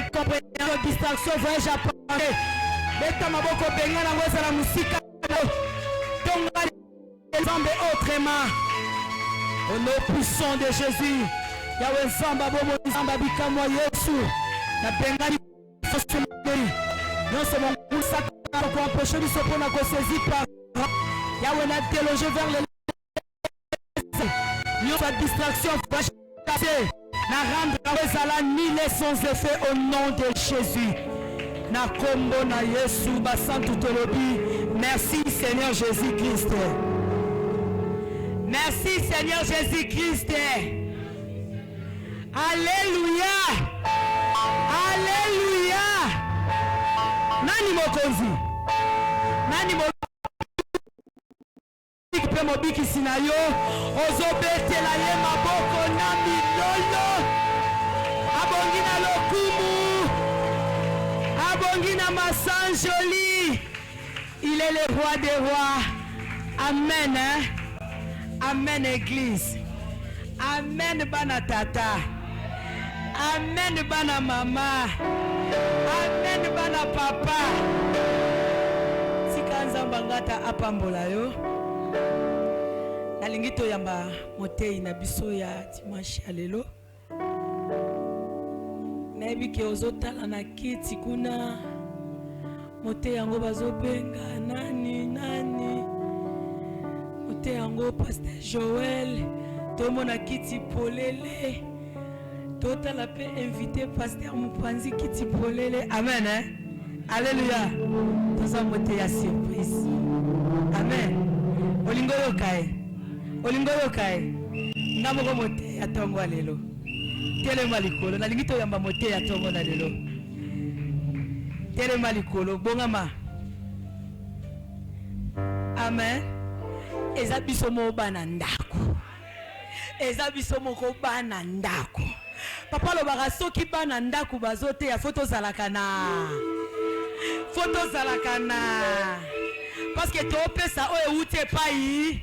incompréhension, distraction, voyage à penser. Beta maboko benga na ngoza la musika. Tonga les autrement. Au nom puissant de Jésus. Yahweh Samba Bobo Samba Bikamo Yesu. Na benga ni fosimoni. Non c'est mon poussa pour empêcher de se prendre à saisir par Yahweh n'a délogé vers les nous sa distraction va chasser. Na rendre Yahweh ni les sans effet au nom de Jésus. Na kombo na Yesu basantu tolobi. Merci Seigneur Jésus-Christ. Merci Seigneur Jésus-Christ. Alléluia. Alléluia. Nani mokonzi. Nani mokonzi. Pe mobiki sinayo. Ozobete la ye maboko na milolo. Abongi na lokumu. Abongi na masanjoli. Il est le roi des rois. Amen. Hein? Amen église. Amen bana tata. Amen bana mama. Amen bana papa. Sikanza mbangata apambola yo. Nalingito yamba motei na biso ya dimanche ya lelo. Nayebi ke ozotala na kiti kuna motei yango bazobenga nani. Motei yango Pasteur Joël. Tout mon kiti polele. Total a pu inviter Pasteur Mupanzi kiti polele. Amen. Hein? Alléluia. Tout ça moté à surprise. Amen. Olingo yokai. Olingo yokai. Namoko moté à tongo alelo. Tele malikolo. Na lingito yamba moté à tongo na lelo. Tele malikolo. Bongama. Amen. Ezabiso mo banandako. Ezabiso moko bana ndako. Papa lo baka soki bana ndako bazote ya photo zalakana. Photo zalakana. Parce que to pesa oye ute pai.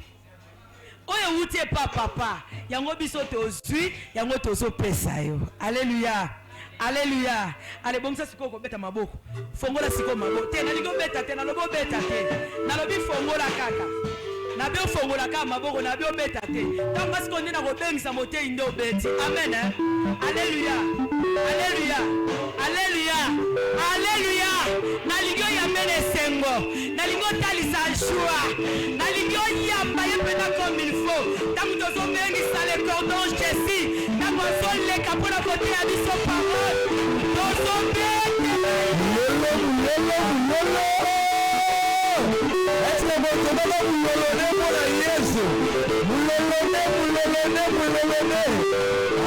Oye ute pa papa. Yango biso to zui, yango to zo pesa yo. Alléluia. Alléluia. Allez bon ça siko ko beta maboko. Fongola siko maboko. Te na ligo beta te na lobo beta te. Na lobi fongola kaka. Na bio fongola ka maboko na bio beta te. Tant parce qu'on est na robengisa moté ndo beti. Amen. Hein? Alléluia. Alléluia. Alléluia. Alléluia. Na ligio ya mene sengo. Na ligio talisa joie. Na ligio ya paye pena comme il faut. Tant que nous bengisa le cordon Jessie. Na mozo le capo na côté ya biso parole. Nous bete. Est-ce que vous avez moulolone pour la Yesu? Moulolone.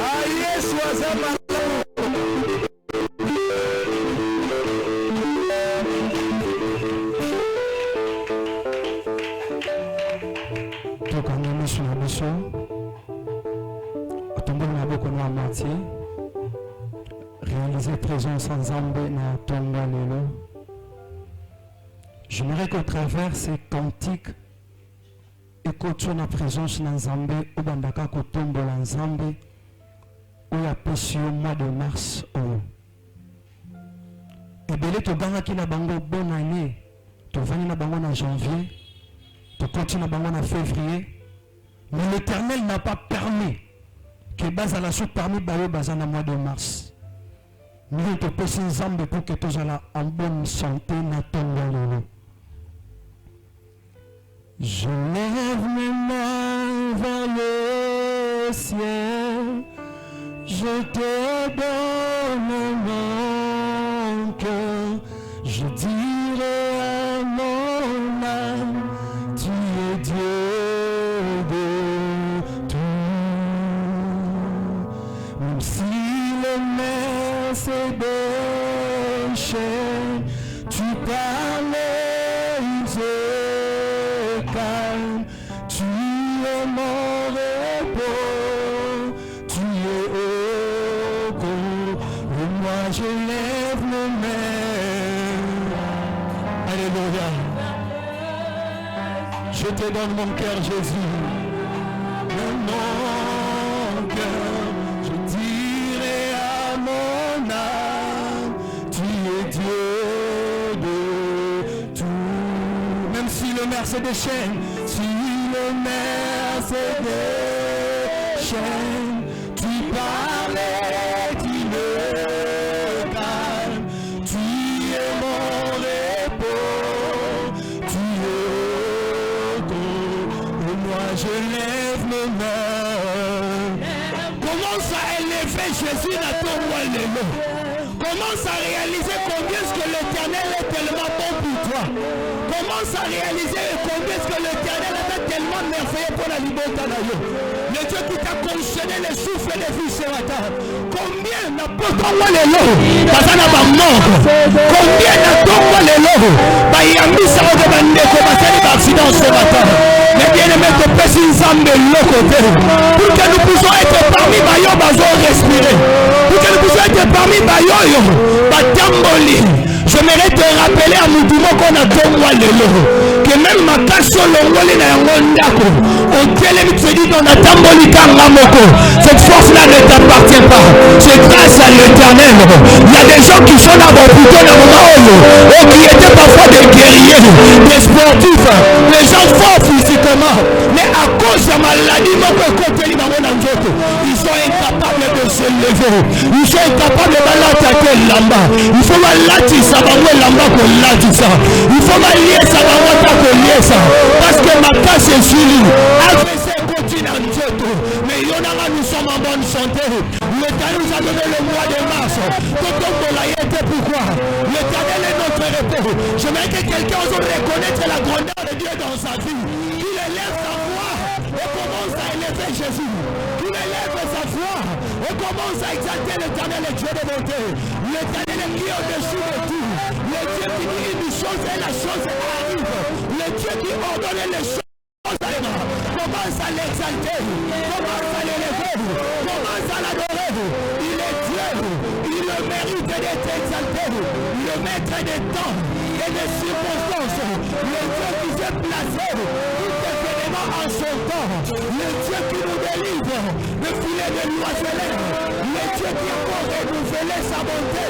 Ah Yesu azama. Tokanga miso na biso. Otombona na boko na mati. Réaliser présence ensemble na tonga lelo. J'aimerais qu'au travers ces cantiques, écoutons la présence d'Anzambe, ou bandaka kotombo l'Anzambe, ou la passion au mois de mars. Et belé to ganga ki na bango bonne année, to vani na bango en janvier, to continue na bango en février, mais l'Éternel n'a pas permis que base à la soupe parmi bayo bazana mois de mars. Nous te passons Nzambe pour que tu sois en bonne santé na tonga lolo. Je lève mes mains vers le ciel, je te donne mon cœur, je dirai à mon âme, tu es Dieu de tout. Même si les mers se déchaînent, tu parles. Calme, tu es mon repos, tu es au cours, et moi je lève mes mains. Alléluia. Je te donne mon cœur, Jésus. Mon cœur, je dirai à mon âme, déverser des chaînes, s'il déverser des chaînes, tu parlais, tu me calmes, tu es mon repos, tu es tout, et moi je lève mes mains. Commence à élever Jésus dans ton roi l'élo. Commence à réaliser combien est-ce que l'Éternel est tellement bon pour toi. Commence à réaliser combien est-ce que l'Éternel est tellement merveilleux pour la liberté. Le Dieu qui t'a conditionné le souffle de vie ce matin. Combien n'a pas ton roi l'élo dans un mort. Combien n'a ton roi l'élo bah il a mis ça au demandé comme ça d'accident ce matin. Mais bien aimé te pèse une femme de l'autre côté. Pour que nous puissions être parmi Bayo Bazo respirer. Pour que nous puissions être parmi Bayo Batamboli. J'aimerais te rappeler à Moudimo qu'on a deux mois de l'eau. Que même ma casse sur le rôle est un rondako. On télé te dit dans la Tamboli Kangamoko. Cette force-là ne t'appartient pas. C'est grâce à l'Éternel. Il y a des gens qui sont là plutôt dans le moment où qui étaient parfois des guerriers, des sportifs, des gens forts physiquement. Mais à cause de la maladie, ils sont incapables de se lever. Ils sont incapables de l'attaquer là-bas. Il faut l'attaquer ça. Il faut m'allier ça, parce que ma casse est sur lui. Mais nous sommes en bonne santé. L'Éternel nous a donné le mois de mars. Pourquoi? L'Éternel est notre repos. J'aimerais que quelqu'un ose reconnaître la grandeur de Dieu dans sa vie. Qu'il élève sa voix et commence à élever Jésus. Qu'il élève sa voix et commence à exalter l'Éternel, le Dieu de bonté. L'Éternel est qui au-dessus de tout. Le Dieu qui dit une chose et la chose arrive. Le Dieu qui ordonne les choses. Commence à l'exalter. Commence à l'élever. Commence à l'adorer. Il est Dieu. Il le mérite d'être exalté. Le maître des temps et des circonstances. Le Dieu qui s'est placé. Tout événement en son temps. Le Dieu qui nous délivre de filet de l'oiseleur. Le Dieu qui a encore renouvelé sa bonté.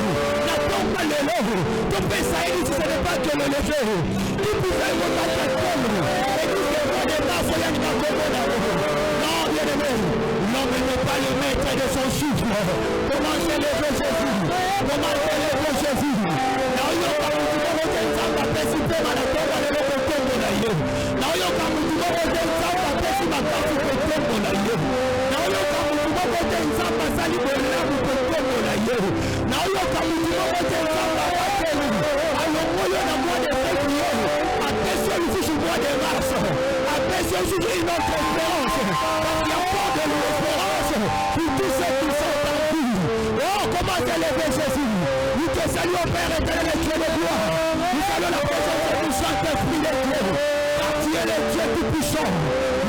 N'attends pas le lever. Ton père Saïd, ce n'est pas que le lever. Il pouvait vous battre et nous non, bien aimé, l'homme n'est pas le maître de son souffle. Comment s'élever Jésus? Comment s'élever Jésus? Jésus est notre espérance. Parce qu'il y a pas de l'espérance pour tous ceux qui sont en vie. Oh, comment élever Jésus? Nous te saluons, Père éternel et Dieu de gloire. Nous saluons la présence du Saint-Esprit de Dieu. Car tu es le Dieu tout-puissant,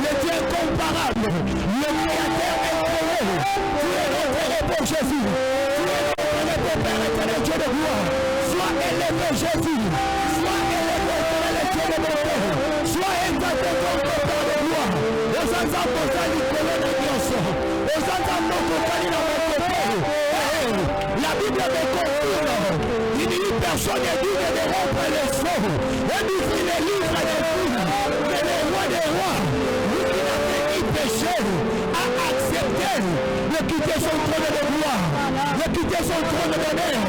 le Dieu incomparable, le Créateur incroyable. Tu es notre repos, Jésus. Tu es notre repos, Père éternel et Dieu de gloire. Sois élevé, Jésus. Sois élevé, éternel et Dieu de bonté. Sois exalté, la Bible me confirme. Il dit personne n'est digne de rompre les sceaux. Et nous fit les livres des filles. Mais le roi des rois, lui qui n'a fait ni péché, a accepté de quitter son trône de gloire, de quitter son trône d'honneur,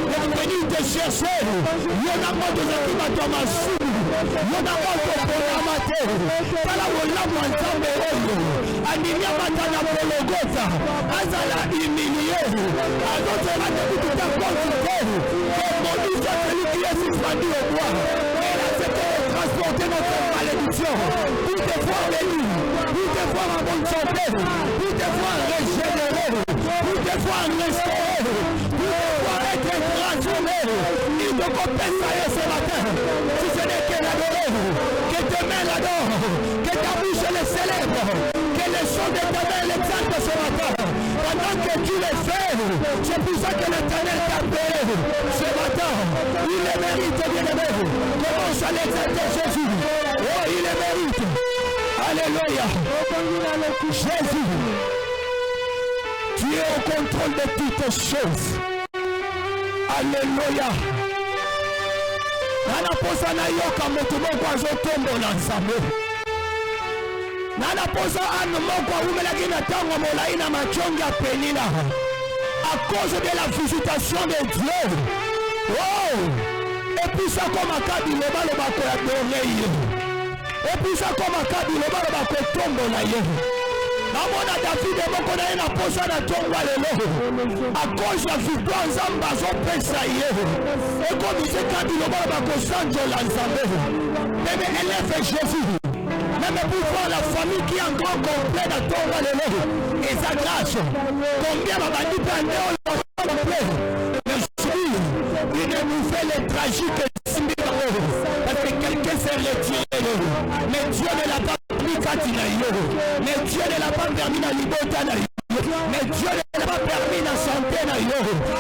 de venir te chercher. Il y en a moins de gens qui m'attendent à sous. Il y en a moins de programmatés. Voilà où l'homme ensemble est. Animia Matana Pologota. Azala humilié. Azotera de tout à consulter. Mon Dieu, celui qui est suspendu au bois. Elle a accepté de transporter notre malédiction. Pour te voir béni. Pour te voir en bonne santé. Pour te voir régénérer. Pour te voir restaurer. Pour te voir être transformé. Il te compense ce matin. Si ce n'est que l'adorer. Que tes mains l'adorent. Que ta bouche le célèbre. Que les chants de ta main l'exaltent ce matin. Pendant que tu le fais, c'est pour ça que l'Éternel t'a appelé ce matin. Il le mérite, bien aimé. Commence à l'exalter Jésus. Oh, il le mérite. Alléluia. Jésus, tu es au contrôle de toutes choses. Alléluia. Nana posa na yoka moto moko azotombola nzambe. Nana posa ane moko awumelaki na ntango molai na machongi ya penina. À cause de la visitation de Dieu. Oh! Et puis ça comme un cas de et puis ça comme un cas de Namona David moko na ina posa na tonga lelo. À cause de la victoire nzamba zo pesa ye. Et comme il se kabilo ba ko sanjo la nzambe. Même élève Jésus. Même pour voir la famille qui est en grand complet na tonga lelo. Et sa grâce. Combien va bandi prendre au complet. Mais une nouvelle tragique parce que quelqu'un s'est retiré. Mais Dieu ne l'a pas permis Katina. Mais Dieu ne l'a pas permis dans l'Ibota. Mais Dieu ne l'a pas permis dans la santé.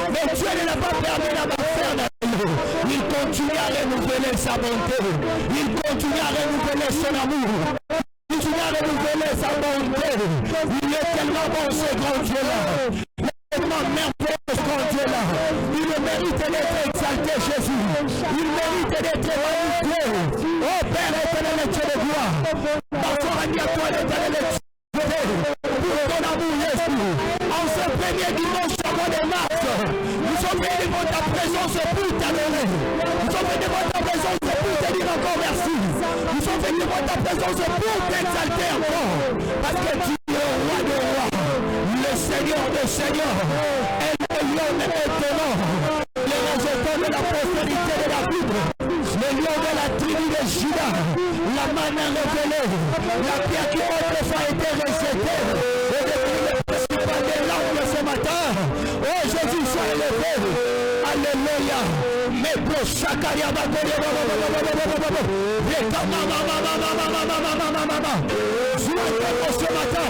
Mais Dieu ne l'a pas permis dans l'affaire. Il continue à renouveler sa bonté. Il continue à renouveler son amour. Il continue à renouveler sa bonté. Il est tellement bon ce grand Dieu-là. Tellement merveilleux ce grand Dieu-là. Il mérite d'être exalté, Jésus. Il mérite d'être magnifié. Oh Père éternel, Dieu de gloire. Parfois, à toi l'éternel, pour ton amour, Jésus. En ce premier dimanche au mois de mars, nous sommes venus devant ta présence pour t'adorer. Nous sommes venus devant ta présence pour te dire encore merci. Nous sommes venus devant ta présence pour t'exalter encore. Parce que tu es le roi des rois. Le Seigneur des seigneurs et le lion étonnant, le résultat de la prospérité de la Bible, le lion de la tribu de Juda, la manne révélée, la pierre qui autrefois était rejetée, et depuis le principal des larmes ce matin, oh Jésus soit élevé, alléluia, mais pour Chakaria ce matin.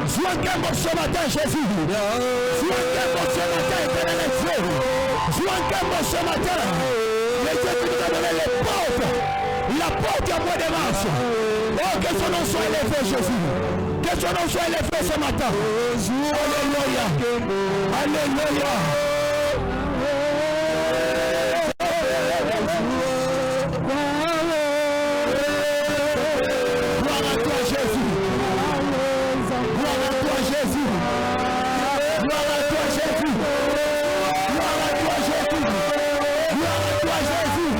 Sois un ce matin, Jésus. Sois un ce matin, éternel Dieu. Sois un ce matin. Les Dieu qui nous a donné les portes. La porte du mois de mars. Oh, que son nom soit élevé, Jésus. Que son nom soit élevé ce matin. Alléluia. Alléluia. Gloire à toi, Jésus. Gloire à toi, Jésus. Gloire à toi, Jésus. Gloire à toi, Jésus. Gloire à toi, Jésus.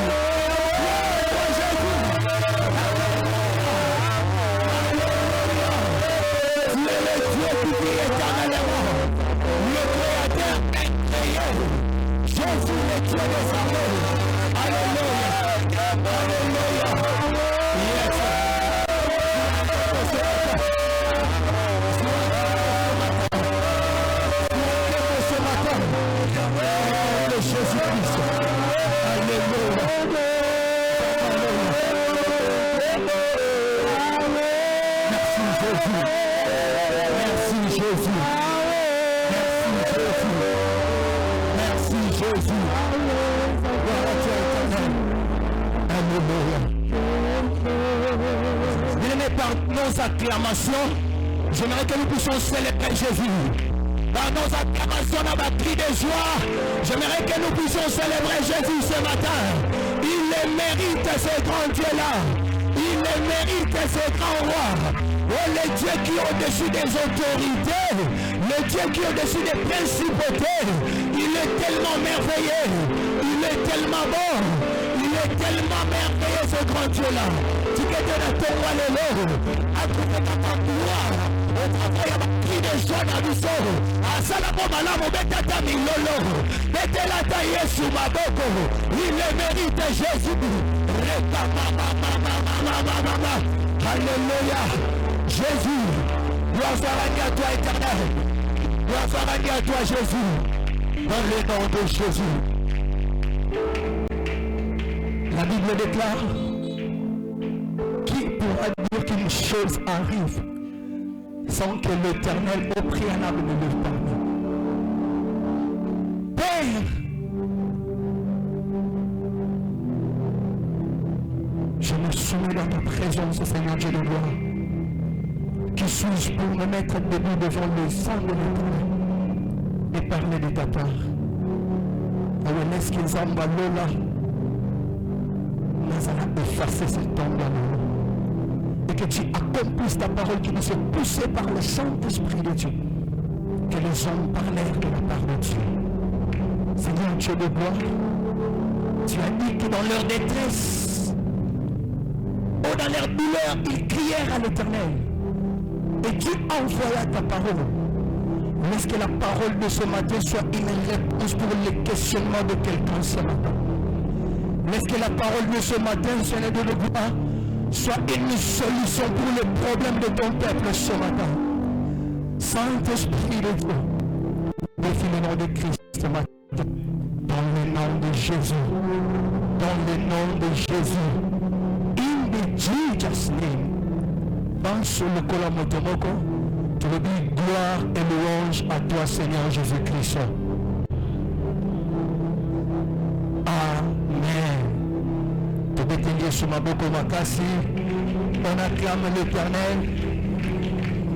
Tu es le Dieu qui vit éternellement. Le Créateur incréé. Jésus, le Dieu des armées. Alléluia. Alléluia. Yes. Jésus-Christ. Alléluia. Merci Jésus. Merci Jésus. Merci Jésus. Merci Jésus. Gloire à Dieu éternel. Alléluia. Bien-aimés, par nos acclamations, j'aimerais que nous puissions célébrer Jésus. Dans nos acclamations, dans ma cri de joie, j'aimerais que nous puissions célébrer Jésus ce matin. Il le mérite, ce grand Dieu-là. Il le mérite, ce grand roi. Oh, le Dieu qui est au-dessus des autorités, le Dieu qui est au-dessus des principautés. Il est tellement merveilleux. Il est tellement bon. Il est tellement merveilleux, ce grand Dieu-là. Tu peux te donner ton à trouver ta gloire. Au travail à ma cri de joie dans le sol. À Salamo Malamo, Betata Milolo. Betela taillé sous ma boko. Il le mérite, Jésus. Alléluia. Jésus. Gloire soit rendue à toi, éternel. Gloire soit rendue à toi, Jésus. Dans le nom de Jésus. La Bible déclare: qui pourra dire qu'une chose arrive sans que l'Éternel au préalable ne le parle? Père, je me soumets dans ta présence, Seigneur Dieu de gloire. Qui suis-je pour me mettre debout devant le sang de l'Éternel et parler de ta part? Aweleski Zamba Lola, Nazala effacer cette tombe à nous. Et que tu accomplisses ta parole qui nous est poussée par le Saint-Esprit de Dieu. Que les hommes parlèrent de la part de Dieu. Seigneur Dieu de gloire, tu as dit que dans leur détresse, ou dans leur douleur, ils crièrent à l'Éternel. Et tu envoyas ta parole. Laisse que la parole de ce matin soit une réponse pour les questionnements de quelqu'un ce matin. Laisse que la parole de ce matin, Seigneur de gloire, soit une solution pour les problèmes de ton peuple ce matin. Saint-Esprit de Dieu, défie le nom de Christ ce matin. Dans le nom de Jésus. Dans le nom de Jésus. In the Jesus name. Dans sur le colamotomoko, tu le dis gloire et louange à toi Seigneur Jésus-Christ. Amen. Tu détenies sur ma boko makasi. On acclame l'Éternel.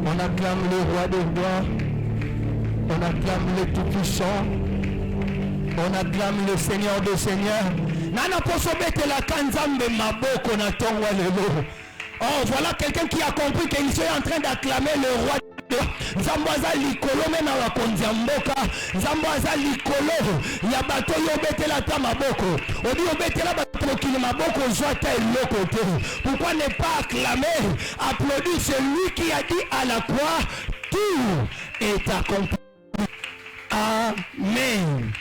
On acclame le roi des rois. On acclame le Tout-Puissant. On acclame le Seigneur des Seigneurs. Nana posobete la kanzambe maboko na tongwa lelo. Oh, voilà quelqu'un qui a compris qu'il est en train d'acclamer le roi. Zamboaza likolo mena wa kondia mboka. Zamboaza likolo ya bato yo bete la ta maboko. Odi yo bete la bato ki maboko zwata eloko te. Pourquoi ne pas acclamer, applaudir celui qui a dit à la croix tout est accompli. Amen.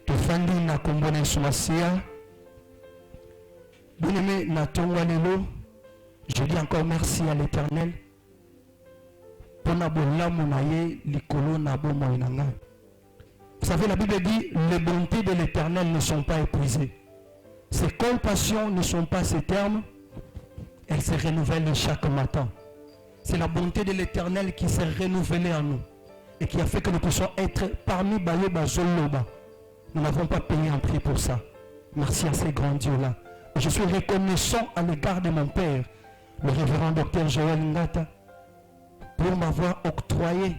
Tofandi na kombona sumasia. Bien-aimé na tongwa lelo, je dis encore merci à l'Éternel. Vous savez, la Bible dit, les bontés de l'Éternel ne sont pas épuisées. Ses compassions ne sont pas ses termes. Elles se renouvellent chaque matin. C'est la bonté de l'Éternel qui s'est renouvelée en nous et qui a fait que nous puissions être parmi Bayoba Zoloba. Nous n'avons pas payé un prix pour ça. Merci à ces grands dieux-là. Je suis reconnaissant à l'égard de mon père, le révérend docteur Joël Ngata, pour m'avoir octroyé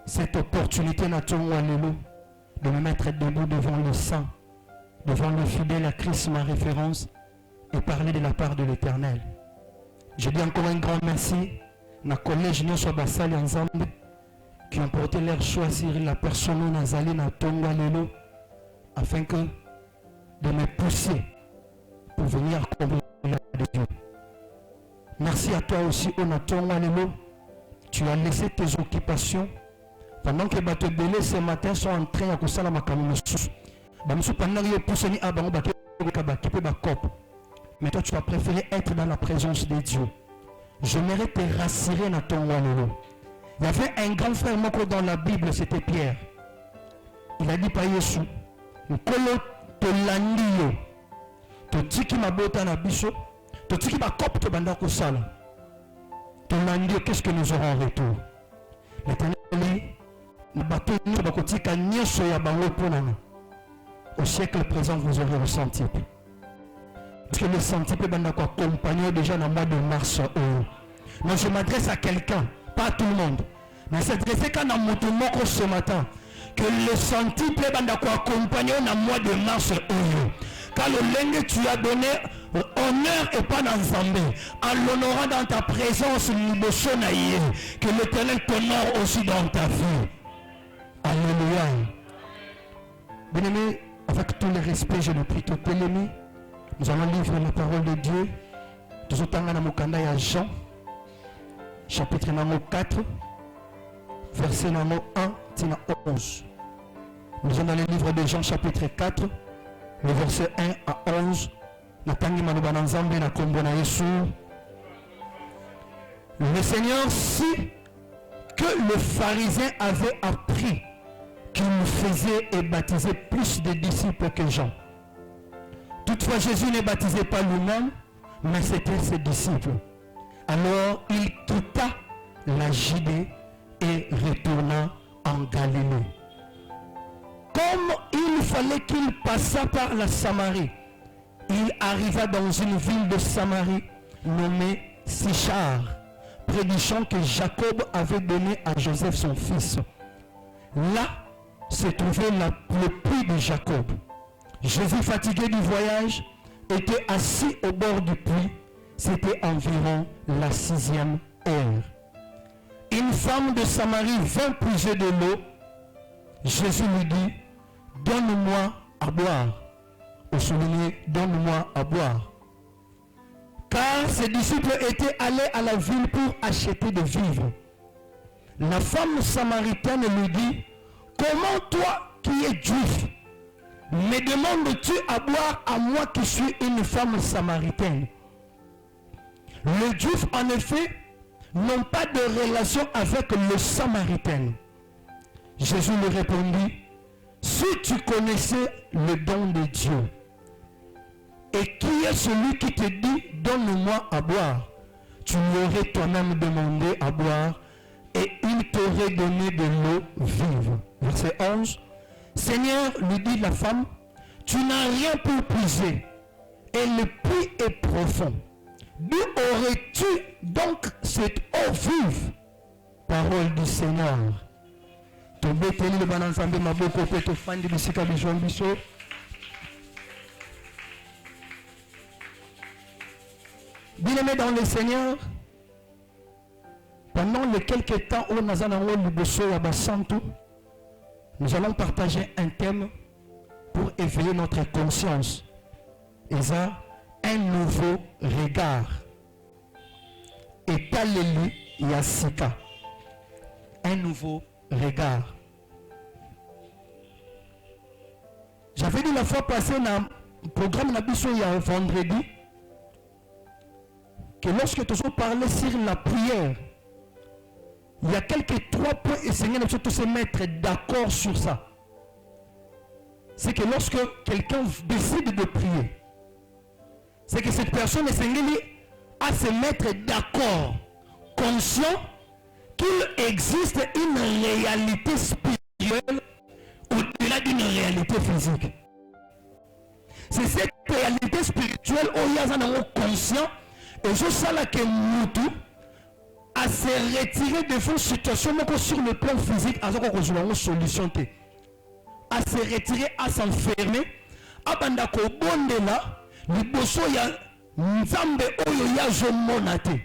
cette opportunité de me mettre debout devant le saint, devant le fidèle à Christ, ma référence, et parler de la part de l'Éternel. Je dis encore un grand merci à collège Nyonso Basali ensemble qui ont porté leur choisir la personne Nazali na Tongwa Lelo afin que de me pousser pour venir accomplir la de Dieu. Merci à toi aussi, Onatongwa Lelo. Tu as laissé tes occupations pendant que bateaux belés ce matin sont en train de faire la macamousou. Mais toi, tu as préféré être dans la présence de Dieu. J'aimerais te rassurer dans ton Lelo. Il y avait un grand frère Moko dans la Bible, c'était Pierre. Il a dit par Yesu, Nkolo tolandio, totiki mabota na biso, totiki ba kop to banda ko sala. Tolandio, qu'est-ce que nous aurons en retour? L'Éternel dit, le bateau nous ba kotika nyoso ya bango ponana. Au siècle présent, vous aurez ressenti. Parce que le senti peut accompagner déjà dans le mois de mars. Moi, je m'adresse à quelqu'un, pas à tout le monde. Mais c'est adressé quand dans mon ce matin, que le senti peut accompagner dans le mois de mars. Car le lingue tu as donné honneur et pas d'ensemble. En l'honorant dans ta présence, que l'Éternel t'honore aussi dans ta vie. Alléluia. Bien-aimé, avec tout le respect, je le prie tout l'ennemi. Nous allons lire la parole de Dieu. Nous allons à Jean, chapitre 4, verset 1 à 11. Nous allons dans le livre de Jean, chapitre 4, le verset 1 à 11. Le Seigneur sait que le pharisien avait appris qu'il faisait et baptisait plus de disciples que Jean. Toutefois, Jésus ne baptisait pas lui-même, mais c'était ses disciples. Alors, il quitta la Judée et retourna en Galilée. Comme il fallait qu'il passât par la Samarie, il arriva dans une ville de Samarie nommée Sichar, près du champ que Jacob avait donné à Joseph son fils. Là se trouvait le puits de Jacob. Jésus, fatigué du voyage, était assis au bord du puits. C'était environ la 6e heure. Une femme de Samarie vint puiser de l'eau. Jésus lui dit, donne-moi à boire. Au souligné, donne-moi à boire. Car ses disciples étaient allés à la ville pour acheter des vivres. La femme samaritaine lui dit, comment toi qui es juif, me demandes-tu à boire à moi qui suis une femme samaritaine? Les Juifs, en effet, n'ont pas de relation avec le Samaritain. Jésus lui répondit, si tu connaissais le don de Dieu, et qui est celui qui te dit, donne-moi à boire, tu lui aurais toi-même demandé à boire, et il t'aurait donné de l'eau vive. Verset 11. Seigneur, lui dit la femme, tu n'as rien pour puiser, et le puits est profond. D'où aurais-tu donc cette eau vive? Parole du Seigneur. Bien-aimés dans le Seigneur, pendant les quelques temps où nous allons partager un thème pour éveiller notre conscience. Et ça, un nouveau regard. Et Taleli Yassika. Un nouveau regard. J'avais dit la fois passée dans le programme Nabiso il y a vendredi que lorsque tu as parlé sur la prière, il y a quelques 3 points et Seigneur nous tous se mettre d'accord sur ça. C'est que lorsque quelqu'un décide de prier, c'est que cette personne est à se mettre d'accord, conscient qu'il existe une réalité spirituelle au-delà d'une réalité physique. C'est cette réalité spirituelle où il y a un conscient et je sens là que Moutou à se retirer de vos situations sur le plan physique à une solution. À se retirer, à s'enfermer, à bandako bondela, liboso ya nzambe oyo ya jomonate.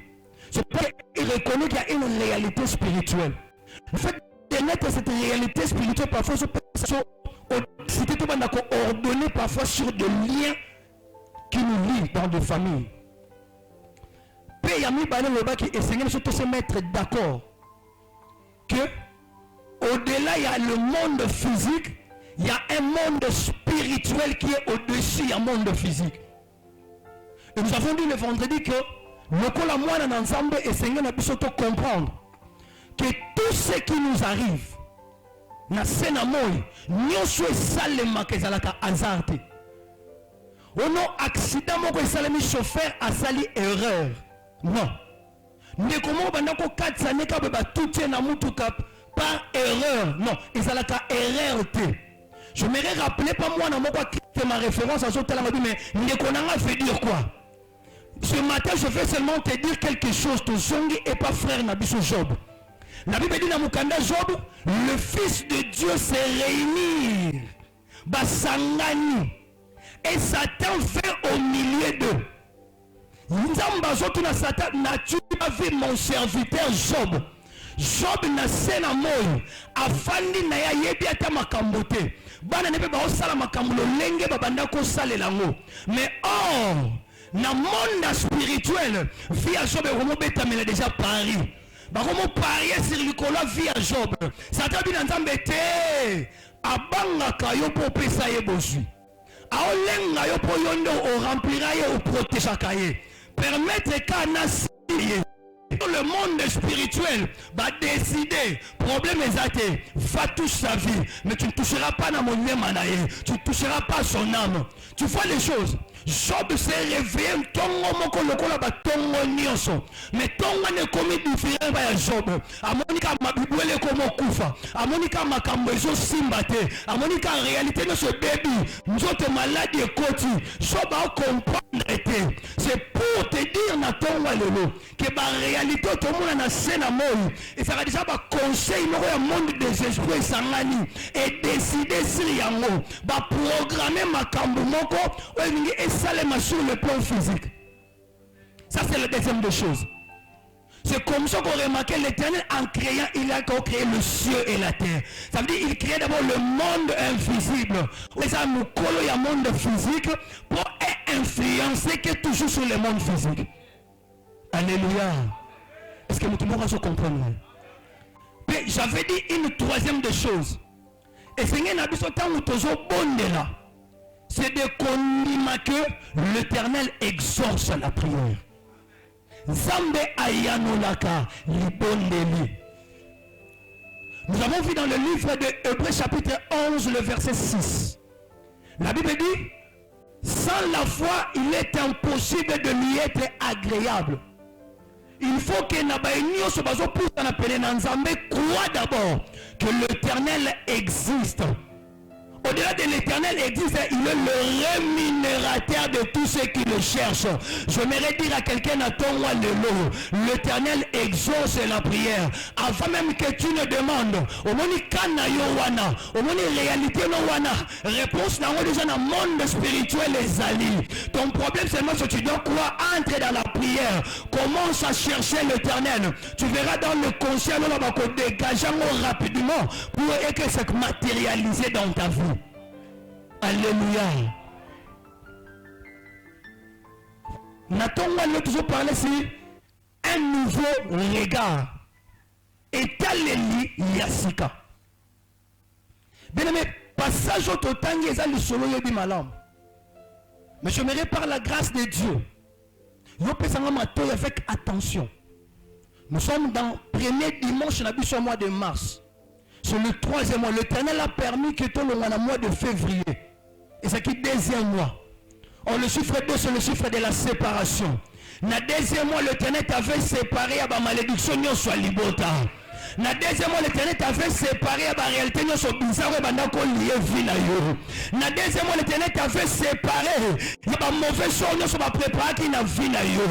C'est pas qu'il reconnaît qu'il y a une réalité spirituelle. Le fait de mettre cette réalité spirituelle parfois c'était tout bandako ordonné parfois sur des liens qui nous lient dans des familles. Payami balé le bas qui essaye de se mettre d'accord que au-delà il y a le monde physique, il y a un monde spirituel qui est au-dessus du monde physique. Et nous avons dit le vendredi que le cola moine dans ensemble et Seigneur n'a pu se comprendre que tout ce qui nous arrive na sena moi nous soit salema que zalaka azarte. On a accident moko esalemi chauffeur a sali erreur. Non. Ne comment bandako katsa ne ka beba tout na mutuka par erreur. Non, ezalaka erreur te. Je m'aimerais rappeler pas moi dans mon que ma référence à ce tel mais Ndekonanga veut dire quoi? Ce matin je vais seulement te dire quelque chose. Ton zongi et pas frère Nabiso Job. La Bible dit dans Mukanda Job, le Fils de Dieu s'est réuni. Basangani. Et Satan fait au milieu d'eux. Satan n'a-tu pas vu mon serviteur Job? Job na sena moyo afandi na ya yebi ata makambote bana nebe ba osala makambulo lenge babanda ko salela ngo mais or na monde spirituel via Job romo betamela déjà Paris ba romo parier sur likolo via Job Satan bi na nzambe te abanga kayo po pesa ye bosui aolenga yo po yondo o remplira ye o protéger kaye permettre qu'un le monde spirituel va décider problème exacté va toucher sa vie mais tu ne toucheras pas dans mon manaye tu ne toucheras pas son âme tu vois les choses Job s'est réveillé tongo moko lokola ba tongo nyonso mais tongo ne commis différent ba Job amonika mabibwele komo kufa amonika makambo ezo simbate amonika en réalité no ce baby nzote maladie ekoti Job a comprendre C'est pour te dire Nathan Walelo que la réalité tout le monde a scène à moi et ça va déjà ba conseil le monde des esprits sangani et décider sur yango ba programmer makambo moko et salema sur le plan physique. Ça c'est la deuxième des choses. C'est comme ça qu'on remarque l'Éternel en créant, il a créé le ciel et la terre. Ça veut dire qu'il crée d'abord le monde invisible. Et ça nous colle au monde physique pour influencer que toujours sur le monde physique. Alléluia. Est-ce que nous pouvons se comprendre? Mais j'avais dit une troisième des choses. Et c'est de condiments que l'Éternel exauce la prière. Zambe ayanolaka libondeli. Nous avons vu dans le livre de Hébreux chapitre 11 le verset 6. La Bible dit, sans la foi il est impossible de lui être agréable. Il faut que Nabaïnio se base pour s'en appeler Nanzambe croit d'abord que l'Éternel existe. Au-delà de l'Éternel existe, il est le rémunérateur de tous ceux qui le cherchent. J'aimerais dire à quelqu'un à ton roi l'Éternel exauce la prière. Avant même que tu ne demandes, au moni kana yo wana, au moni réalité no wana, réponse n'a déjà dans le monde spirituel les alliés. Ton problème c'est moi que tu dois croire, entrer dans la prière, commence à chercher l'Éternel. Tu verras dans le conscient, on va dégager rapidement pour que ça matérialise dans ta vie. Alléluia. Nathan va toujours parler sur un nouveau regard. Et Taleli Yassika. Bien aimé, passage au totangi et le solo yebi malam. Mais je me par la grâce de Dieu. Nous pensons avec attention. Nous sommes dans le premier dimanche du mois de mars. C'est le troisième mois. L'Éternel a permis que tout le mois de février. Et c'est qui deuxième mois. On le chiffre 2, c'est le chiffre de la séparation. Dans le deuxième mois, l'Éternel t'avait séparé à la malédiction soit libota. Dans le deuxième mois, l'Éternel t'avait séparé à la réalité soit bizarre et bandako lié vie na yo. Dans le deuxième mois, l'Éternel t'avait séparé. Il y a pas mauvais chose soit préparé qui n'a vie na yo.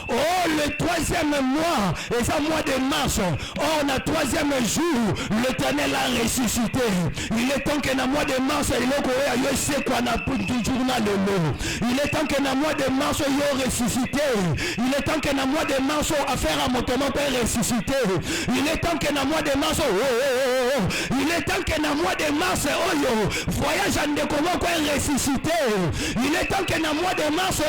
Oh, le troisième mois, et ça mois de mars. Oh, le troisième jour, l'Éternel a ressuscité. Il est temps que dans le mois de mars, il est quoi n'a plus du journal de l'eau. Il est temps que dans le mois de mars, il est ressuscité. Il est temps que dans le mois de mars, affaire à mon tournant peut ressusciter. Il est temps que dans le mois de mars, il est temps que dans le mois de mars, voyage en découvert quoi ressuscité. Il est temps que dans le mois de mars,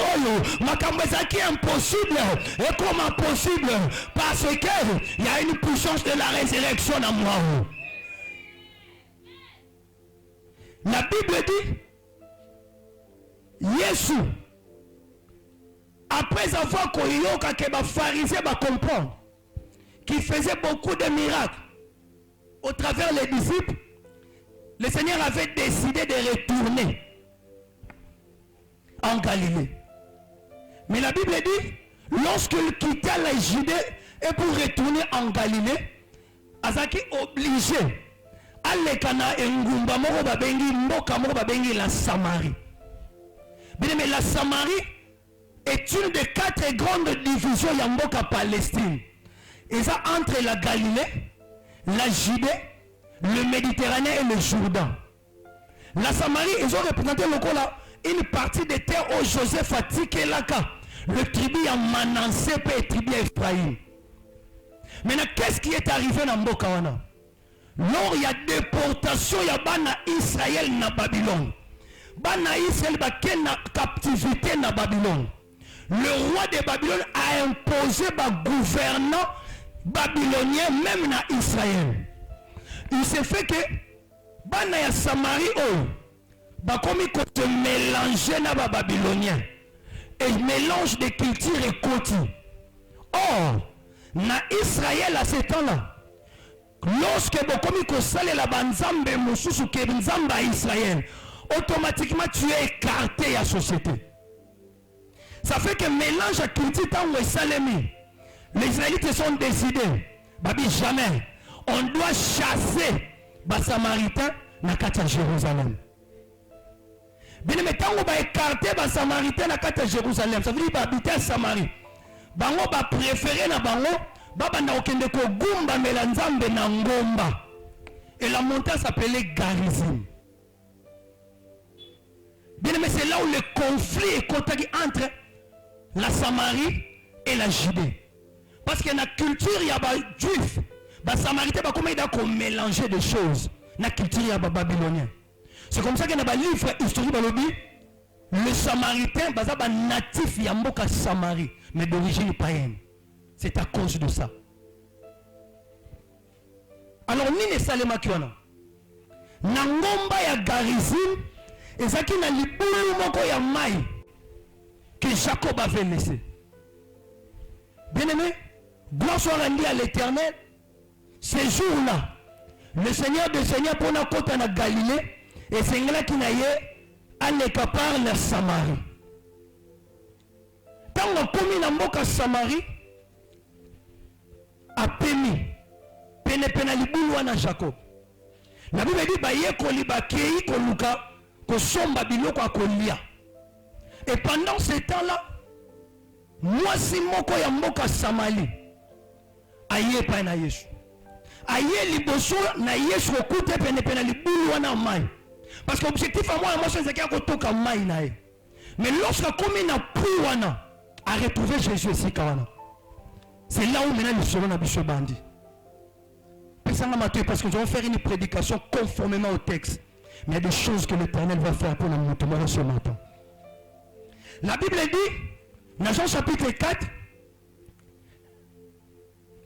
ma cambesa qui est impossible. Et comment possible? Parce que il y a une puissance de la résurrection en moi. La Bible dit, Jésus, après avoir connu que les pharisiens comprendre, qui faisait beaucoup de miracles au travers des disciples, le Seigneur avait décidé de retourner en Galilée. Mais la Bible dit, lorsqu'il quitta la Judée et pour retourner en Galilée, Azaki obligé à l'écana et ngumba moko babengi mboka moko babengi la Samarie. Bien mais la Samarie est une des 4 grandes divisions de mboka Palestine. Et ça entre la Galilée, la Judée, le Méditerranée et le Jourdain. La Samarie, ils ont représenté une partie des terres où Joseph a tiqué là-bas. Le tribu à Manassé et le tribu à Ephraïm. Maintenant, qu'est-ce qui est arrivé dans Mbokawana? Lors il y a déportation, il y a Bana Israël na Babylone. Bana Israël est en captivité na Babylone. Le roi de Babylone a imposé un gouvernant babylonien même na Israël. Il s'est fait que Bana ya Samarie comme il se mélanger na babylonien. Et mélange de culture et côté. Or, na Israël à ce temps-là, lorsque Bokomi Kosale la banzambe mususu ke nzamba Israël, automatiquement tu es écarté à la société. Ça fait que mélange à culture tant que Salemi, les Israélites sont décidés, babi jamais, on doit chasser les Samaritains na Katia Jérusalem. Bien mais tango ba écarter ba Samaritain na kata Jérusalem, ça veut dire ba habiter à Samarie. Bango ba préférer na bango ba banda okende ko gumba melanzambe na ngomba. Et la montagne s'appelait Garizim. Bien mais c'est là où le conflit est contacté entre la Samarie et la Judée. Parce que dans la culture, il y a des juifs. Les Samaritains, comment ils ont mélangé des choses. Dans la culture, il y a des Babyloniens. C'est comme ça qu'il y a des livres historiques. Le Samaritain, c'est un natif, il y a un Samarie, mais d'origine païenne. C'est à cause de ça. Alors, ni les Salema qui ont. Nangomba ya Garizim, et ça qui n'a libulu moko ya mai que Jacob avait laissé. Bien aimé, gloire soit rendue à l'Éternel. Ces jours-là, le Seigneur des Seigneurs pour la côte en Galilée, et c'est là qui n'a eu à l'écapar la Samarie. Quand on a commis la mboka Samarie, a pémi, pene libulu wana Jacob. La Bible dit baye koliba kei koluka ko somba biloko akolia. Et pendant ce temps-là, moi si moko ya mboka Samarie aye pa na Yesu. Aye liboso na Yesu okute pene libulu wana mai. Parce que l'objectif à moi c'est qu'il y a kotoka mai na ye. Mais lorsque comme na pu wana a retrouvé Jésus ici kawana. C'est là où maintenant le solo na biso bandi. Parce que nous allons faire une prédication conformément au texte. Mais il y a des choses que l'Éternel va faire pour nous montrer ce matin. La Bible dit, dans Jean chapitre 4,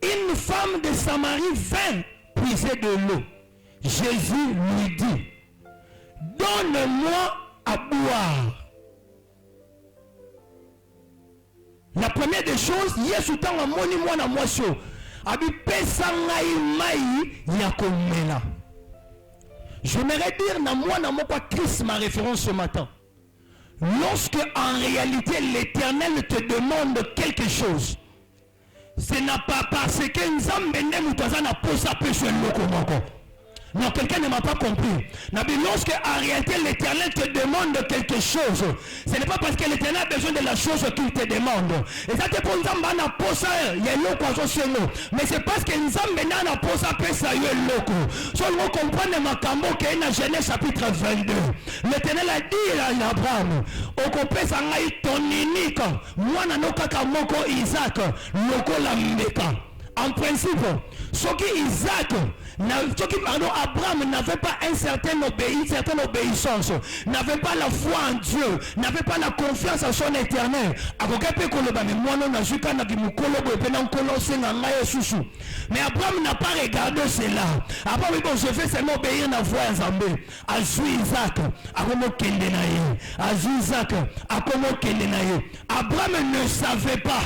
une femme de Samarie vint puiser de l'eau. Jésus lui dit, donne-moi à boire. La première des choses, Yesu tanga moni mwana mwasho. J'aimerais dire na moi na moko Christ ma référence ce matin. Lorsque en réalité l'Éternel te demande quelque chose, ce n'est pas parce que Nzambe n'aime pas na posa peso loko moko. Non, quelqu'un ne m'a pas compris. Lorsque en réalité l'Éternel te demande quelque chose, ce n'est pas parce que l'Éternel a besoin de la chose qu'il te demande. Et ça te pour Nzamba na posa mais c'est parce que Nzamba na posa pesa yo loko. So vous comprenez ma kambo qui est dans Genèse chapitre 22. L'Éternel a dit à Abraham, okopesa ngai ton unique, mwana no kaka moko Isaac, loko la mbeka. En principe, ce qui Isaac, Abraham n'avait pas une certaine obéissance, n'avait pas la foi en Dieu, n'avait pas la confiance en son éternel. Mais Abraham n'a pas regardé cela. Abraham dit, bon, je vais seulement obéir à la voix en Zambé. Abraham ne savait pas.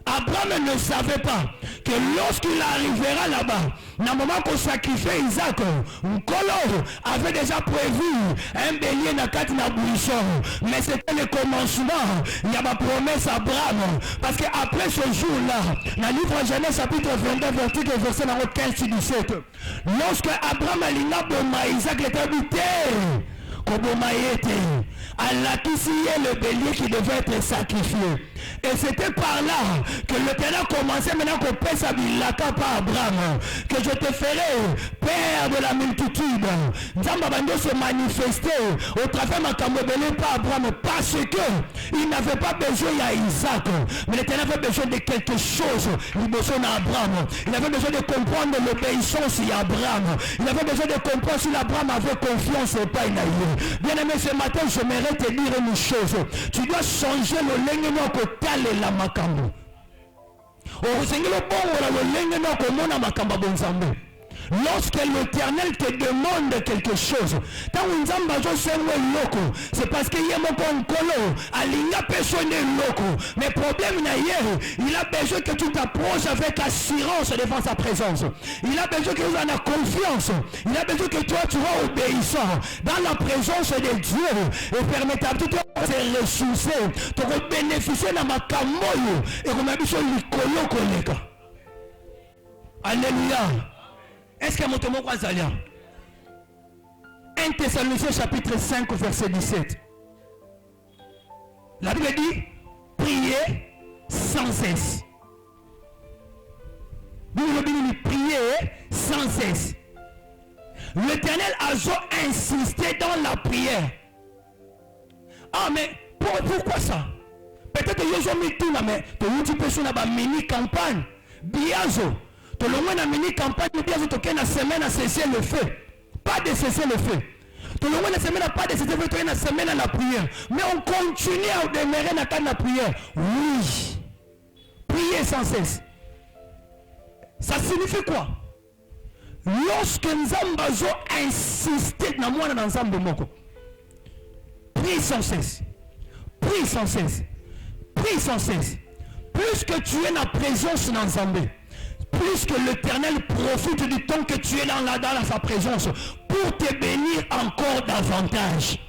Abraham ne savait pas que lorsqu'il arrivera là-bas, dans le moment qu'on sacrifiait Isaac, Nkolo avait déjà prévu un bélier dans la boulisson. Mais c'était le commencement. Il y a ma promesse à Abraham. Parce qu'après ce jour-là, dans le livre de Genèse chapitre 22, verset 15-17, lorsque Abraham a l'ingaboma, Isaac l'était habité. Le bélier qui devait être sacrifié. Et c'était par là que l'Éternel commençait maintenant qu'on paie sa bilaka par Abraham. Que je te ferai père de la multitude. Nzamba bando se manifester au travers de ma par Abraham parce que il n'avait pas besoin d'Isaac. Mais l'Éternel avait besoin de quelque chose. Il besoin d'Abraham. Il avait besoin de comprendre l'obéissance d'Abraham. Il avait besoin de comprendre si Abraham avait confiance et pas inaïe. Bien aimé, ce matin, j'aimerais te dire une chose. Tu dois changer le lengue et la makambo. Lorsque l'Éternel te demande quelque chose, c'est parce qu'il y a mon colo, mais problème il a besoin que tu t'approches avec assurance devant sa présence. Il a besoin que tu en aies confiance. Il a besoin que toi tu sois obéissant dans la présence de Dieu et permettre à tout de se ressourcer, de bénéficier de ma camoyo et comme un bichon l'icolo collègue. Alléluia. Est-ce que mon témoin va aller? 1 Thessaloniciens chapitre 5 verset 17. La Bible dit, priez sans cesse. Bible dit, priez sans cesse. L'Éternel a insisté dans la prière. Ah, mais pourquoi ça? Peut-être que ils ont mis tout là, mais tu peux faire une mini-campagne. Biazo. Tu as une mini-campagne, biazo, tu as une semaine à cesser le feu. Pas de cesser le feu. Tu as une semaine à pas de cesser le feu, tu as une semaine à la prière. Mais on continue à demeurer dans la prière. Oui. Prier sans cesse. Ça signifie quoi? Lorsque Nzambazo insiste dans moi dans Nzambe moko. Prie sans cesse. Prie sans cesse. Prie sans cesse. Plus que tu es dans la présence d'Nzambe, plus que l'Éternel profite du temps que tu es dans sa présence pour te bénir encore davantage.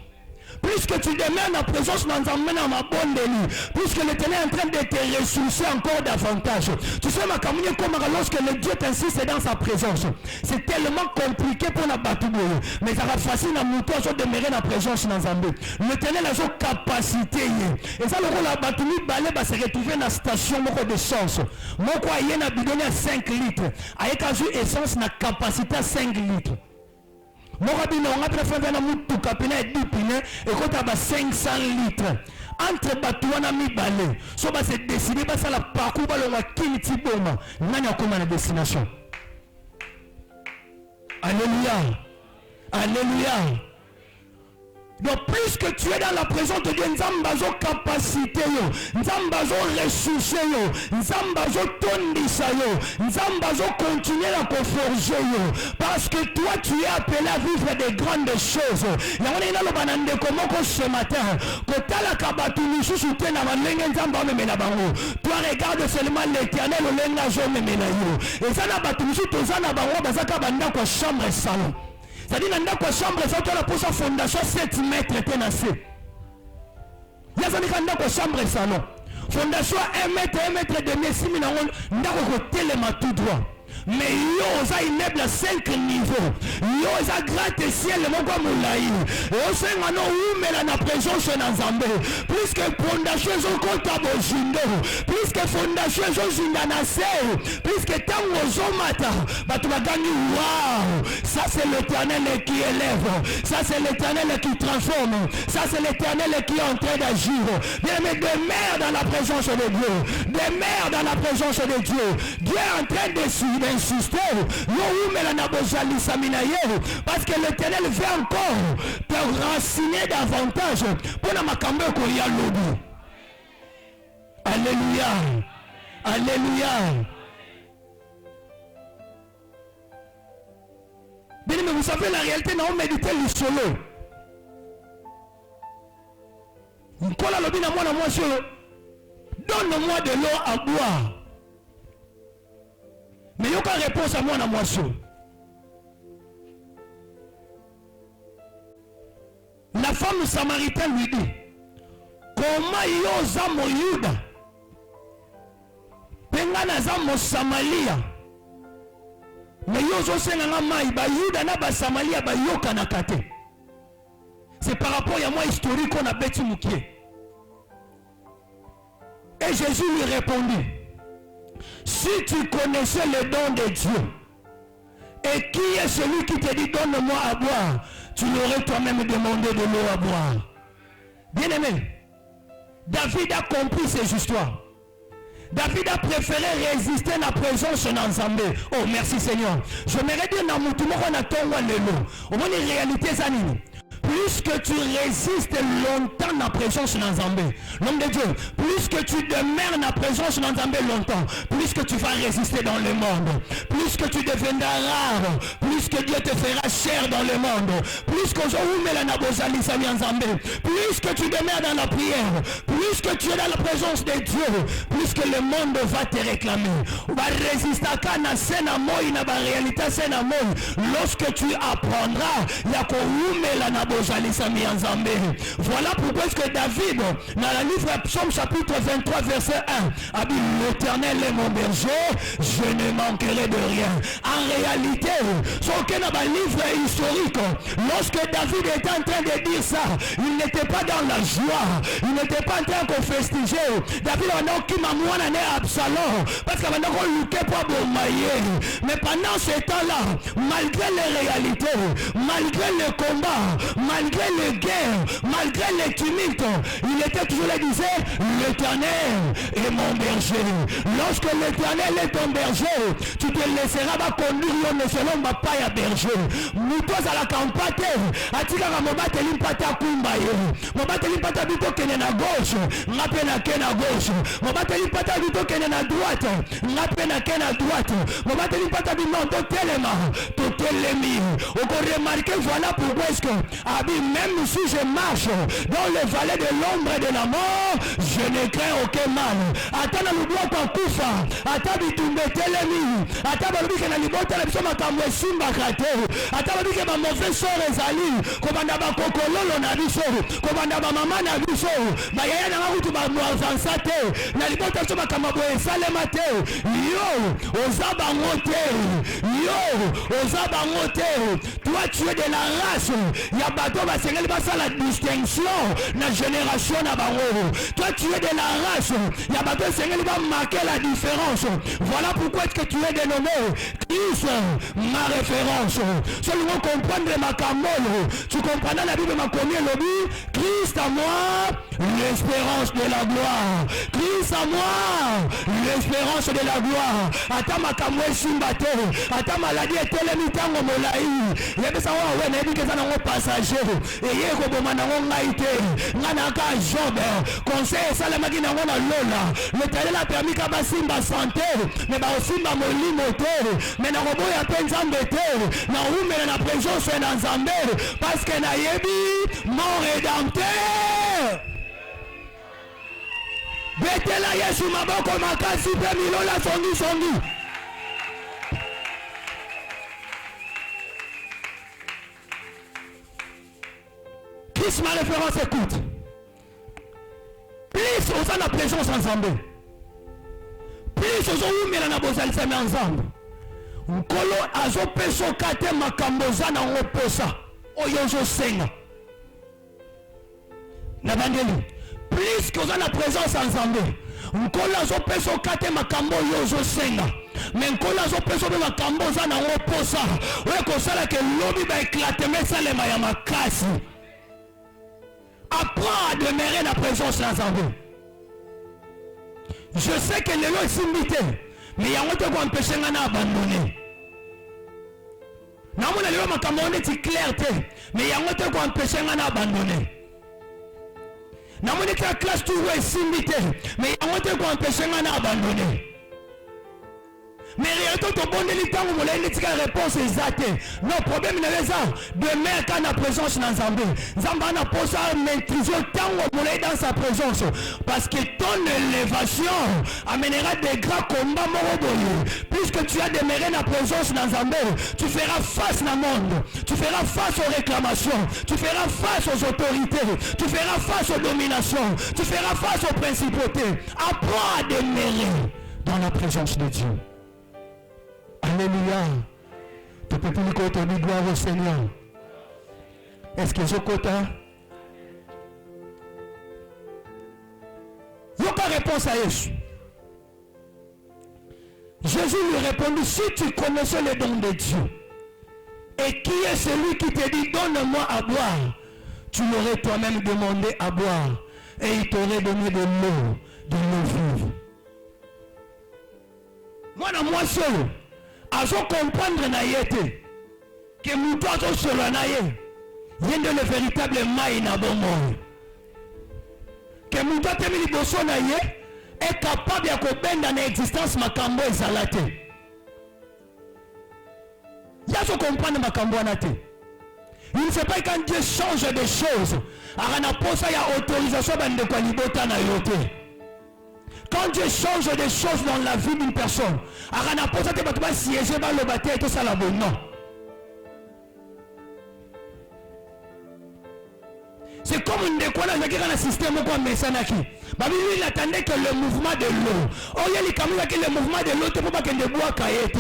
Plus que tu demeures dans la présence d'Nzambe dans ma bonne délit, plus que l'Éternel est en train de te ressourcer encore davantage. Tu sais, ma communion, comme lorsque le Dieu t'insiste dans sa présence, c'est tellement compliqué pour la battre. Mais ça va facile à monter à demeurer dans la présence d'Nzambe. L'Éternel a une capacité. Et ça, le rôle la battu, balai va se retrouver dans la station d'essence. Moi, il y a un bidon à 5 litres. Avec une essence, na capacité à 5 litres. Mon rabino, on a préféré un moutou capina et 10 pinés et quand tu as 500 litres. Entre Batouana mi balé, so va se décider, ça la parcours, va le kiniti boma. Nani a comme la destination. Alléluia. Alléluia. Donc plus que tu es dans la présence de Dieu, Nzambazo capacité yo, Nzambazo ressource yo, Nzambazo tondisa yo, Nzambazo continuer à forger yo, parce que toi tu es appelé à vivre des grandes choses. Et on est là le banande comment ce matin, que tu as la kabatu sous te na malenge Nzamba me mena bango. Toi regarde seulement l'Éternel au lenga jo me mena yo. Et ça na batu sous tozana bango bazaka banda ko chambre salon. C'est-à-dire que dans la chambre, ça tu as pour sa fondation 7 mètres ténacé. Il y a une chambre salon. Fondation 1 mètre, 1 mètre et demi, 6 000 euros, nous avons tellement tout droit. Mais yo za immeuble à 5 niveaux. Yo za gratte-ciel le moko moulaï. Yo senga no umela na présence na Nzambe. Plus que fondation zo kota bozindo. Plus que fondation zo zinda na se. Plus que tango zo mata. Batu bagani waouh. Ça c'est l'Éternel qui élève. Ça c'est l'Éternel qui transforme. Ça c'est l'Éternel qui est en train d'agir. Bien mais demeure dans la présence de Dieu. Demeure dans la présence de Dieu. Dieu est en train de d'insister, parce que l'Éternel veut encore te raciner davantage pour la makambe koya lobi. Alléluia. Alléluia. Bien, mais vous savez la réalité, nous méditer le solo. Nkola lobi na mwana mwasi, donne-moi de l'eau à boire. Mais il n'y a pas de réponse à moi dans moi seul. La femme samaritaine lui dit, comment yoza mo Yuda pengana za mo Samaria mais yozo senga mai ba Yuda na ba Samaria ba yoka na kate. C'est par rapport à moi historique qu'on a bêti moukié. Et Jésus lui répondit, si tu connaissais le don de Dieu, et qui est celui qui te dit donne-moi à boire, tu l'aurais toi-même demandé de l'eau à boire. Bien aimé, David a compris ces histoires. David a préféré résister à la présence d'Nzambe. Oh merci Seigneur. Je m'aimerais dire dans mon tout le monde a ton au moins les réalités années. Plus que tu résistes longtemps dans la présence d'Nzambe, l'homme de Dieu, plus que tu demeures dans la présence d'Nzambe longtemps, plus que tu vas résister dans le monde, plus que tu deviendras rare, plus que Dieu te fera cher dans le monde, plus que plus que tu demeures dans la prière, plus que tu es dans la présence de Dieu, plus que le monde va te réclamer. On va résister à la scène à moi, la réalité scène à moi. Lorsque tu apprendras, il y a qu'on la Voilà pourquoi est-ce que David, dans la livre Psaume chapitre 23 verset 1, a dit l'Éternel est mon berger, je ne manquerai de rien. En réalité, ce qu'on a dans le livre historique, lorsque David était en train de dire ça, il n'était pas dans la joie, il n'était pas en train de festiger. David a dit qu'il m'a moine Absalom, parce qu'il a dit pas bon maillé. Mais pendant ce temps-là, malgré les réalités, malgré le combat, malgré les guerres, malgré les tumultes, il était toujours là, disait l'Éternel est mon berger. Lorsque l'Éternel est ton berger, tu te laisseras pas conduire selon ma paille à berger. Moutos à la campagne, atika ka mobate limpata kumbaye. Mobate limpata bito kene na gauche, ngape na kena gauche. Mobate limpata bito kene na droite, ngape na kena droite. Mobate limpata bito to telema, to telemi. On peut remarquer, voilà pourquoi est-ce que même si je marche dans le vallée de l'ombre et de la mort, je ne crains aucun mal. Attends le bloc en koufa, attends bitumbe telemi, attends balubi que na libota la biso makambo esimba kate, attends balubi que ma mauvais sort ezali, kobanda ba kokololo na biso, kobanda ba mama na biso, ba yaya na ngutu ba avança te, na libota biso makambo esalema te. Yo, ozaba ngote, yo, ozaba ngote. Toi tu es de la race, ya bato ba sengeli ba la distinction na génération na bango. Toi tu es de la race, ya bato sengeli ba marquer la différence. Voilà pourquoi est-ce que tu es dénommé Christ, ma référence. Seulement comprendre ma camolo. Tu comprends la Bible m'a commis lobby. Christ à moi, l'espérance de la gloire. Christ à moi, l'espérance de la gloire. Attends ma camoué simbate. Attends maladie et telemitango molaï. Yebe sa wa we nebi keza nango passager. Eye ko bomana ngo ngaite. Ngana ka Job. Conseil salama ki nango na lola. L'Éternel a permis ka basimba santé. Mais ba osimba molimo te. Mais na robo ya penzambe te. Na umela na présence na nzambe. Parce que na yebi mon rédempteur. Betela Yesu maboko makasi pe milola songi. Christ ma référence, écoute. Plus on a la présence ensemble. Plus on a la bozali ensemble. Nkolo azo peso kate makamboza na ngoposa. Oyozo senga. Na bandeli. Plus qu'on a la présence ensemble. Nkolo azo peso kate makambo yozo senga. Mais nkolo azo peso be makamboza na ngoposa. Oyo kosala ke lobi ba éclater mais ça les maya makasi. Apprends à demeurer la présence ensemble. Je sais que les lois sont limitées, mais il y a un autre qui empêche à abandonner. Non, les lois sont claires, mais il y a un autre qui empêche à abandonner. Non, la classe toujours est limitée, mais il y a un autre qui empêche à abandonner. Mais réellement, ton bon délicat, vous voulez une réponse exacte. Non, problème n'est pas ça. Demain, quand la présence dans Zambé, Zamba n'a pas ça maîtriser tant vous voulez dans sa présence. Parce que ton élévation amènera des grands combats moraux. Puisque tu as demeuré la présence dans Zambé, tu feras face au monde. Tu feras face aux réclamations. Tu feras face aux autorités. Tu feras face aux dominations. Tu feras face aux principautés. Apprends à demeurer dans la présence de Dieu. Alléluia. Tu peux plus côté de gloire au Seigneur. Est-ce que je côté? Il n'y a pas réponse à Jésus. Jésus lui répondit, si tu connaissais les dons de Dieu, et qui est celui qui te dit, donne-moi à boire, tu l'aurais toi-même demandé à boire, et il t'aurait donné de l'eau vive. Moi seul. Azo comprendre na yete que muto azo solo na ye yende le véritable mai na bomo que muto temi liboso na ye est capable ya kobenda na existence makambo ezalate yazo comprendre makambo na te. Il ne sait pas quand Dieu change des choses arana posa ya autorisation bande kwa libota na yote. Quand Dieu change des choses dans la vie d'une personne, arana posa te batba siéger dans le bâtiment et tout ça là bon non. c'est comme une décolle avec un système quoi mesanaki. Babi lui il attendait que le mouvement de l'eau. Oh il y a les caméras que le mouvement de l'eau te peut pas que de bois caillete.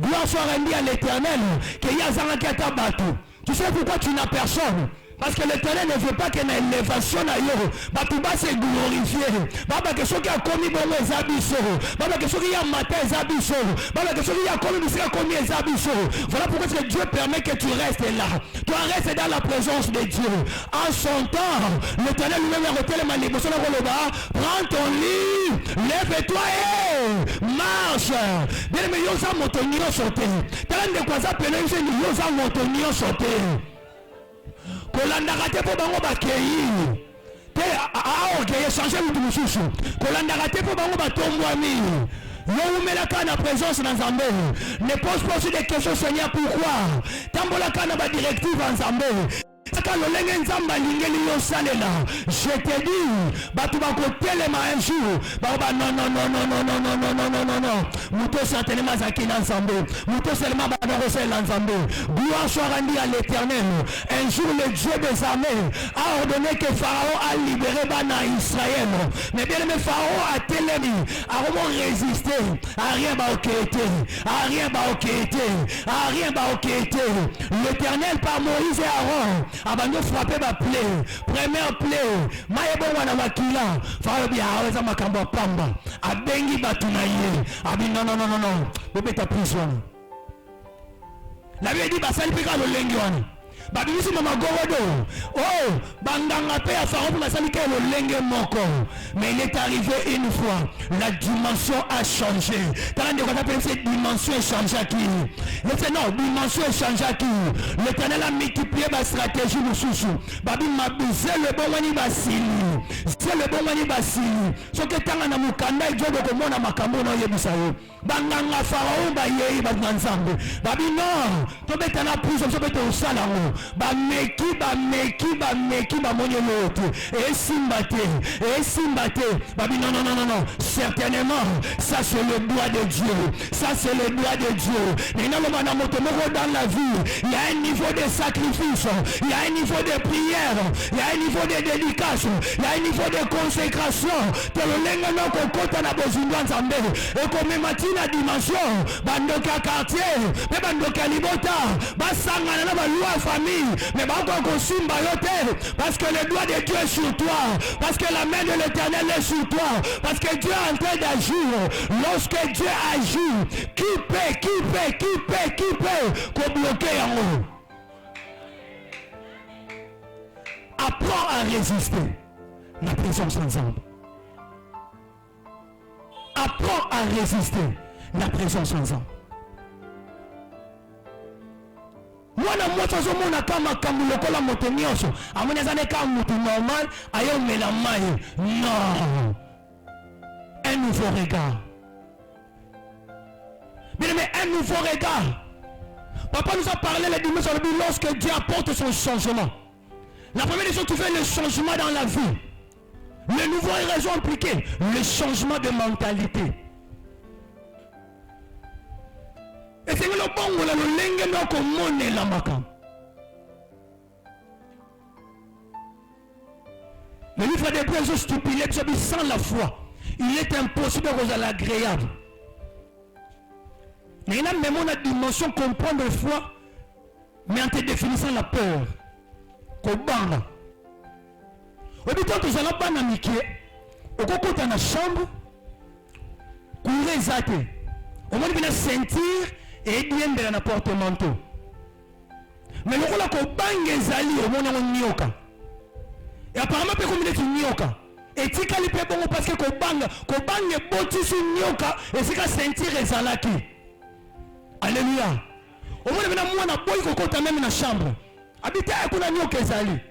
Gloire soit rendue à l'Éternel que y a zanga ta bateau. Tu sais pourquoi tu n'as personne? Parce que l'Éternel ne veut pas qu'il y ait une élévation ailleurs. Batouba s'est glorifié. Baba que ceux qui a commis bon les abisso. Baba que ceux qui a maté les abisso. Baba que ceux qui a commis les abisso. Voilà pourquoi que Dieu permet que tu restes là. Tu restes dans la présence de Dieu. En son temps, l'Éternel lui-même a retiré les manipulations de Roloba. Prends ton lit, lève-toi et marche. Bien aimé, yosa motonio sauté. T'as de quoi ça peine, yosa motonio sauté. Kolandaka te po bango bakei te aorgueil changer mutu mususu kolandaka te po bango batombwami yo umelaka na présence na Nzambe ne pose pas aussi des questions Seigneur pourquoi tambolaka na ba directive en Nzambe saka lolenge Nzamba lingeli yo salela je te dis batu bakotelema un jour ba non non non non non non non non non non non muto certainement zaki na Nzambe muto seulement ba rosel na Nzambe gloire soit rendue à l'Éternel. Un jour le Dieu des armées a ordonné que Pharaon a libéré Bana Israël, mais bien aimé Pharaon a télé a vraiment résisté à rien ba okété à rien ba okété à rien ba okété. L'Éternel par Moïse et Aaron abandon frappé ba plaie première plaie maye bon wana makila Pharaon bi aweza makambo pamba abengi batunaye abi non non non non non bobeta prison. La Bible dit basali pika lo lengi wana babimisi mama gogodo oh banganga pe a Pharaon basali ke lo lengi moko. Mais il est arrivé une fois la dimension a changé. Tant de quoi appelle cette dimension a changé qui non dimension a changé qui l'Éternel a multiplié ma stratégie de sous babi mabuse le bon wani basili c'est le bon wani basili ce que tanga na mukanda ijodo ko mona makambo na yebisa yo banganga Pharaon ba yei ba nzambe babi non to betana prison so beto sala ngo ba meki ba monyo lote et simbate babi non non non non non certainement ça c'est le doigt de Dieu, ça c'est le doigt de Dieu. Mais non le moto dans la vie il y a un niveau de sacrifice, il y a un niveau de prière, il y a un niveau de dédication, il y a un niveau de consécration que le lenga no kokota na bozindwa Nzambe et comme matina dimension bandoka quartier mais bandoka libota basangana na ba loi famille mais bako kosimba yote parce que le doigt de Dieu est sur toi, parce que la main de l'Éternel est sur toi, parce que Dieu est en train d'agir. Lorsque Dieu agit, qui peut bloquer en haut? Apprends à résister la présence ensemble. Apprends à résister la présence ensemble. Mwana mwacha zo mona kama kamulokola moto nyonso amone zane kama moto normal ayo mela mai non un nouveau regard bien mais un nouveau regard. Papa nous a parlé les dimanches lorsque Dieu apporte son changement. La première chose tu fais le changement dans la vie. Le nouveau raison impliqué le changement de mentalité. Et c'est le bon la lenge no ko mone la makam. Le livre des Hébreux stupide sans la foi. Il est impossible de aller agréable. Mais il a même une dimension comprendre la foi, mais en te définissant la peur. Kobanga. Au bout de temps, pas na mikie. Au coco dans la chambre, courir zate. Au moins il sentir et bien dans la porte-manteau. Mais le rôle ko bange zali au moins on nyoka. Et apparemment peut comme il est nyoka. Et tu as bon parce que kobanga boti sur nyoka et c'est qu'à sentir ezalaki. Alléluia. Au moins moi na boy kokota même na chambre. Habiter kuna nyoka ezali.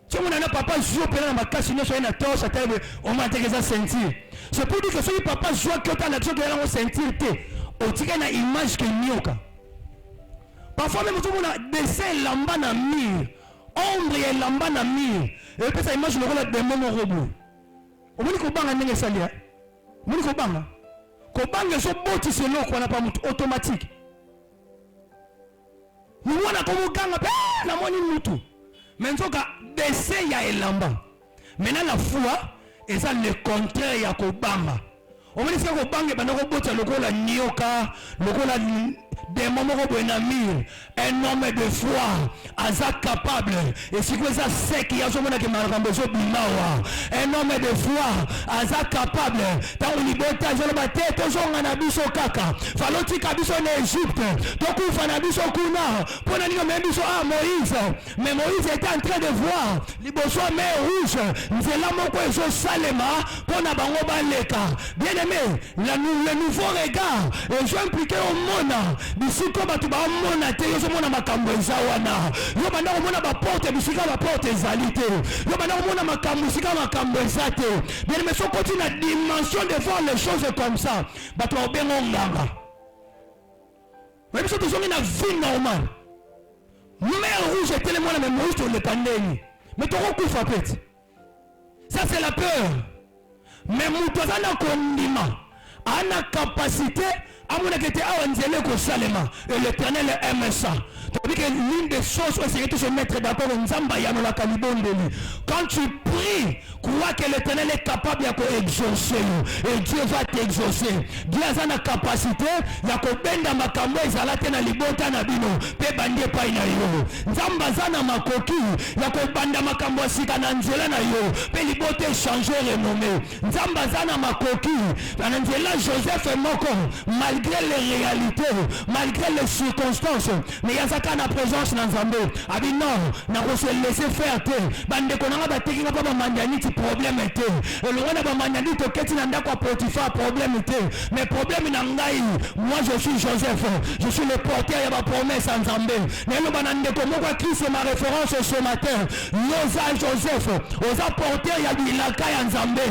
Si on a papa joue pendant ma casse nous sur na torche à table on m'a intéressé sentir. C'est pour dire que si papa joue que tu as la chose que on sentir te. O tika na image que nyoka. Parfois même tout on a dessin lamba na mur. Ombre et lamba na mur. Et puis ça image le rôle de mon robot. Au moins ko banga ndenge salia. Mo ko banga. Ko banga so boti se no ko na pas mutu automatique. Ni wana ko muganga pe na moni mutu. Mais nzoka baisser ya elamba. Maintenant la foi, et ça le contraire ya kobanga. On me dit que kobanga bana kobota lokola nyoka, lokola des moments où un homme de foi, Aza capable, et si vous êtes sec, il y a un homme de foi, Aza capable, tant on y botte, je le battais, toujours en abisso kaka, faloti kabiso en Égypte, toku fanabiso kuna, pour n'aller même biso à Moïse, mais Moïse était en train de voir, les bosso mer rouge, c'est là mon quoi je salema, pour n'abango baleka, bien aimé, le nouveau regard, et je impliqué au monde. Bisiko batu ba mona te yo mona makambo ezawana yo banda mona ba porte bisika ba porte ezalité yo banda mona makambo bisika makambo ezate bien mais so continue la dimension de voir les choses comme ça batu ba bengo nganga mais biso tozongi na vie normale mer rouge était le mona mais Moïse to le pandeni mais to kufa pete ça c'est la peur mais muto zana kondima ana capacité et l'Éternel aime ça. Tandis que l'une des choses où c'est de se mettre d'accord, quand tu pries, crois que l'Éternel est capable d'exaucer. Et Dieu va t'exaucer. Dieu a la capacité de benda makambo ezalate na libota na bino pe bande pa ina yo. Nzamba zana makoki ya ko banda makambo sika na nzela na yo pe libota changer renommé. Nzamba zana makoki na nzela Joseph moko malgré les réalités, malgré les circonstances, mais il y a ça la présence dans Zambé. Abi non, n'a pas se laisser faire te. Bande konanga ba tekinga pa ba mandani ti problème était. Et le roi ba mandani to keti na ndako Potiphar problème était. Mais problème na ngai, moi je suis Joseph. Je suis le porteur ya ba promesse en Zambé. Mais le banande ko moko Christ c'est ma référence ce matin. Yosa Joseph, osa porteur ya bilaka ya Zambé.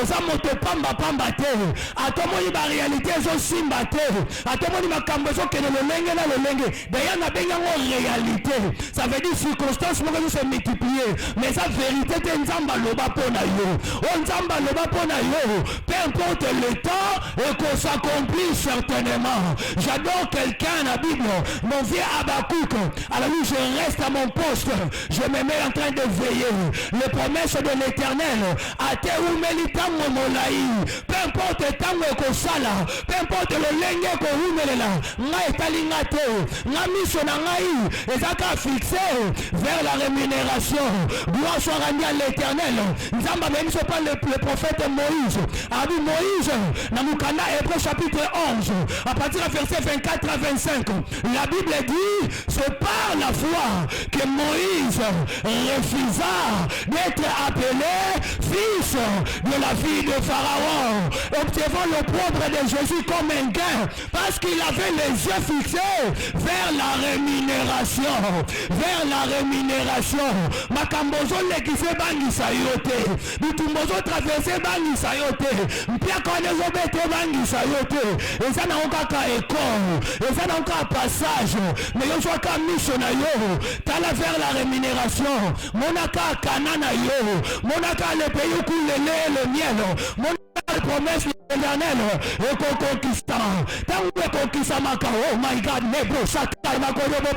Osa moto pamba pamba te. Atomo ba réalité zo simba te. Atomo ni makambo zo kene le lenge na le lenge. D'ailleurs na benga réalité, ça veut dire circonstances qui se multiplier, mais sa vérité est nzamba loba pona yo, on nzamba loba pona yo, peu importe le temps et qu'on s'accomplisse certainement. J'adore quelqu'un la Bible, mon vieux Habakkuk, alors lui je reste à mon poste, je me mets en train de veiller, les promesses de l'Éternel, à terre ou melitango molai, peu importe le temps qu'on sala, peu importe le lenge qu'on rumelela, nga etalinga te, nga mission na et ça a fixé vers la rémunération. Gloire soit rendue à l'Éternel. Nzamba même ce pas le prophète Moïse. A dit Moïse, dans Moukana, Hébreu chapitre 11, à partir du verset 24 à 25, la Bible dit, c'est par la foi que Moïse refusa d'être appelé fils de la fille de Pharaon, obtenant le propre de Jésus comme un gain, parce qu'il avait les yeux fixés vers la rémunération, vers la rémunération. Makambozo lekise bangi sayote, bitumbozo traverser bangi sayote, mpia konezo bete bangi sayote. Et ça n'a aucun école, et ça n'a aucun passage. Mais yo soit ka mission na yo, tala vers la rémunération. Monaka kanana yo, monaka le pays où coule le lait et le miel. La promesse éternelle et qu'on conquista. Tant que conquista maka, oh my God, nebo sakai mako bobo.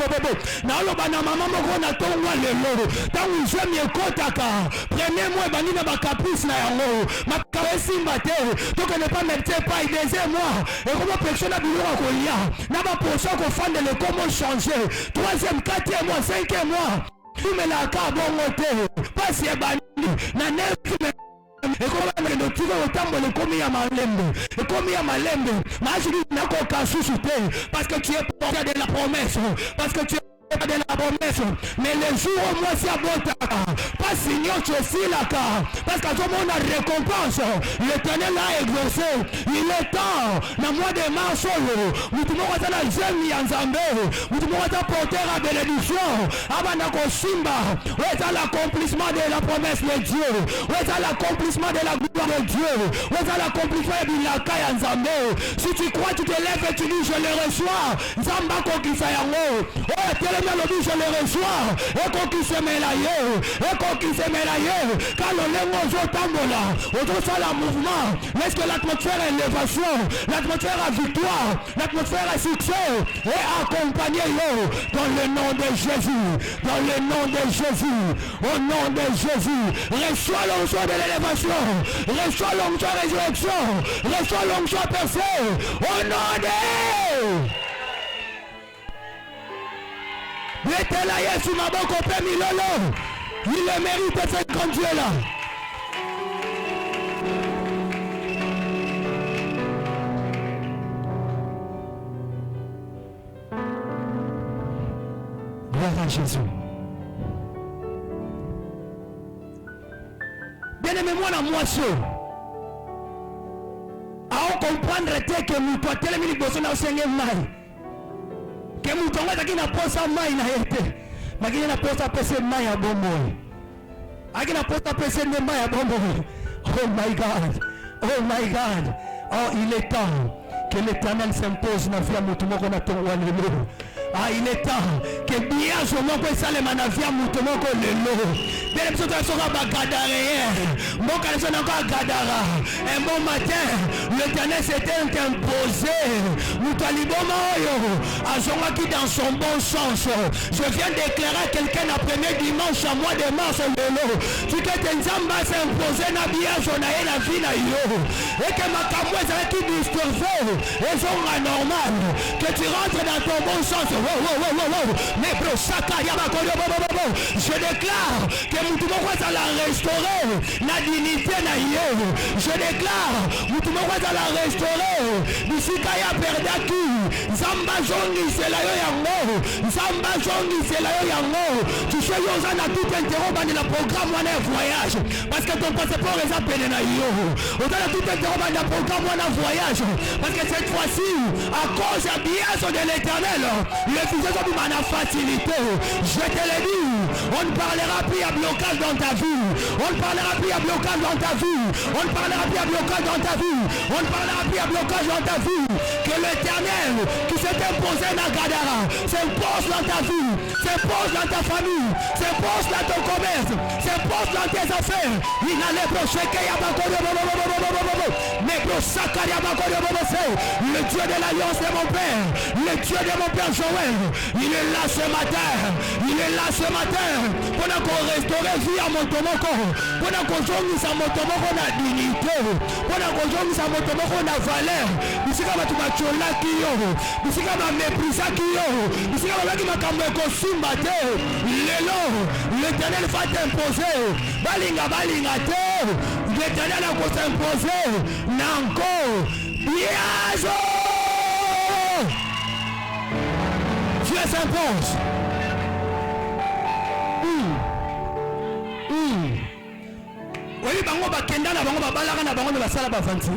Na lo bana mama moko na tongwa lelo. Tant que j'aime ye kotaka. Prenez-moi bani na ba caprice na yango. Makawesi mbate. Donc ne pas mettre pas deuxième-moi. Et comment personne a biloko kolia. Na ba poso ko fande le comment changer. Troisième, quatrième mois, cinquième mois. Tu me la ka bongo te. Pas si bani na neuf. Et comment le tuer au temps de commis à malembe. Et commis à malembe. Mais je dis n'a qu'aucun souci. Parce que tu es porteur de la promesse. Parce que tu es de la promesse. Mais le jour où moi c'est à bon pas signé tu es aussi là parce qu'à ce moment la récompense l'Éternel a exaucé. Il est temps dans le mois de mars nous tout le monde a la jeune Yanzambe nous tout le monde a porteur à bénédiction avant qu'on simba où est l'accomplissement de la promesse de Dieu, où est l'accomplissement de la gloire de Dieu, où est l'accomplissement de la Yanzambe. Si tu crois tu te lèves et tu dis je le reçois Zamba Kokisa Yango. Oh Seigneur le dit, je le reçois. Et qu'on qui se mélaye. Et qu'on qui se mélaye. Quand le lengo zotambola. Autour ça la mouvement. Laisse que l'atmosphère est élévation. L'atmosphère a victoire. L'atmosphère a succès. Et accompagnez-le dans le nom de Jésus. Dans le nom de Jésus. Au nom de Jésus. Reçois l'onction de l'élévation. Reçois l'onction de résurrection. Reçois l'onction percée. Au nom de... Betela Yesu maboko pe milolo. Il le mérite ce grand Dieu là. Gloire à Jésus. Bien-aimé, moi la moisson. À comprendre que nous doit tellement liboso na osenge mai. Que nous tonga taki na posa mai na yete. Makini na posa pese mai ya bombo. Aki na posa pese mai ya bombo. Oh my God. Oh my God. Oh, il est temps que l'Éternel s'impose dans la vie à Moutoumoko na Tongwanelo. Ah, il est temps que bien sur mon peu ça les manavia Moutoumoko lelo. Bien les personnes sont à Gadaréen. Mon calçon encore à Gadara. Un bon matin, l'Éternel s'était imposé. Moutalibomayo. À qui dans son bon sens. Je viens d'éclairer quelqu'un le premier dimanche à mois de mars lelo. Tu que Tenzamba s'est imposé na bien sur la vie na yo. Et que ma camouette avec qui distorse. Et sont anormal. Que tu rentres dans ton bon sens. Mais bro, je déclare que Moutoumoko va la restaurer la dignité na yo. Je déclare Moutoumoko va la restaurer. Bisikaya perdaki. Zamba zongi c'est la yo yango. Zamba zongi c'est la yo yango. Tu sais yo zana tout interrompre dans le programme wana voyage. Parce que ton passeport est appelé na yo. On a tout interrompre dans le programme wana voyage. Parce que cette fois-ci, à cause de bien de l'Éternel, les fusées sont d'une facilité. Je te le dis, on ne parlera plus à blocage dans ta vie. On ne parlera plus à blocage dans ta vie. On ne parlera plus à blocage dans ta vie. On ne parlera plus à blocage dans ta vie. Que l'Éternel qui s'est imposé dans Gadara s'impose dans ta vie, s'impose dans ta famille, s'impose dans ton commerce, s'impose dans tes affaires. Il n'allait pas checker le Dieu de l'alliance de mon père, le Dieu de mon père Joël, il est là ce matin, il est là ce matin, pendant qu'on restaure vie à mon tomoko, pendant qu'on jonge à mon tomoko na dignité, pendant qu'on jonge à mon tomoko na valeur, ici comme tu m'as chola qui yo, ici comme tu méprisa qui yo, ici comme tu m'as kameko sumbate, l'Éternel va t'imposer, balinga te, l'Éternel va t'imposer, nanko, Biazo! Dieu s'impose. Oui, bango bakenda na bango babalaka na bango basala bafanti.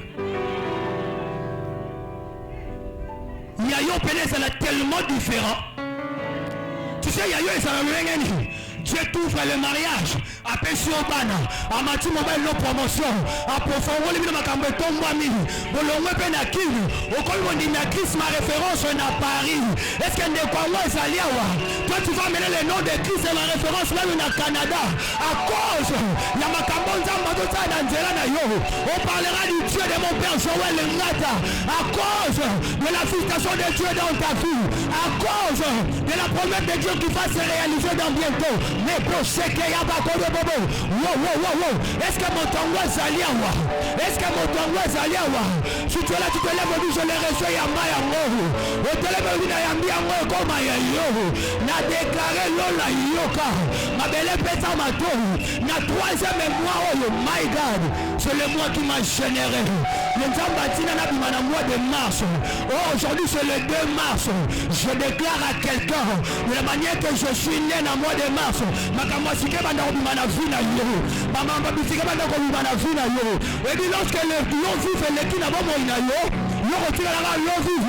Yayo pele ça tellement différent. Tu sais yayo ça va ngeni. Dieu t'ouvre le mariage. Appelle sur Bana. Amati mobile no promotion. Approfondissons les vidéos makambo tombami. Bolongwe pe na kini. Okolmondi na Christ ma référence na Paris. Est-ce que ne quoi moi Zaliawa? Toi tu vas mener le nom de Christ et ma référence même na Canada. À cause ya makambo nzamba to ça dans Nzela na yo. On parlera du Dieu de mon père Joël Ngata. À cause de la visitation de Dieu dans ta vie. À cause de la promesse de Dieu qui va se réaliser dans bientôt. Mais pour ce qu'il y a pas de bobo. Wow. Est-ce que mon tongo Zaliawa? Est-ce que mon tongo Zaliawa? Si tu es là, tu te lèves et je le reçois Yamba Yango. Au téléphone, Yambi Yango comme Yayo. N'a déclaré Lola Yoka. Ma belle pète à ma tour. N'a troisième mois, oh my God. C'est le mois qui m'a généré. Le Zambatina n'a pas mois de mars. Oh, aujourd'hui c'est le 2 mars. Je déclare à quelqu'un de la manière que je suis né dans le mois de mars. Makamasike banda obimana vina yo. Mama babisike banda obimana vina yo. Et puis lorsque le lion vif et l'équipe n'a pas moïna yo, yo retire la lion vif.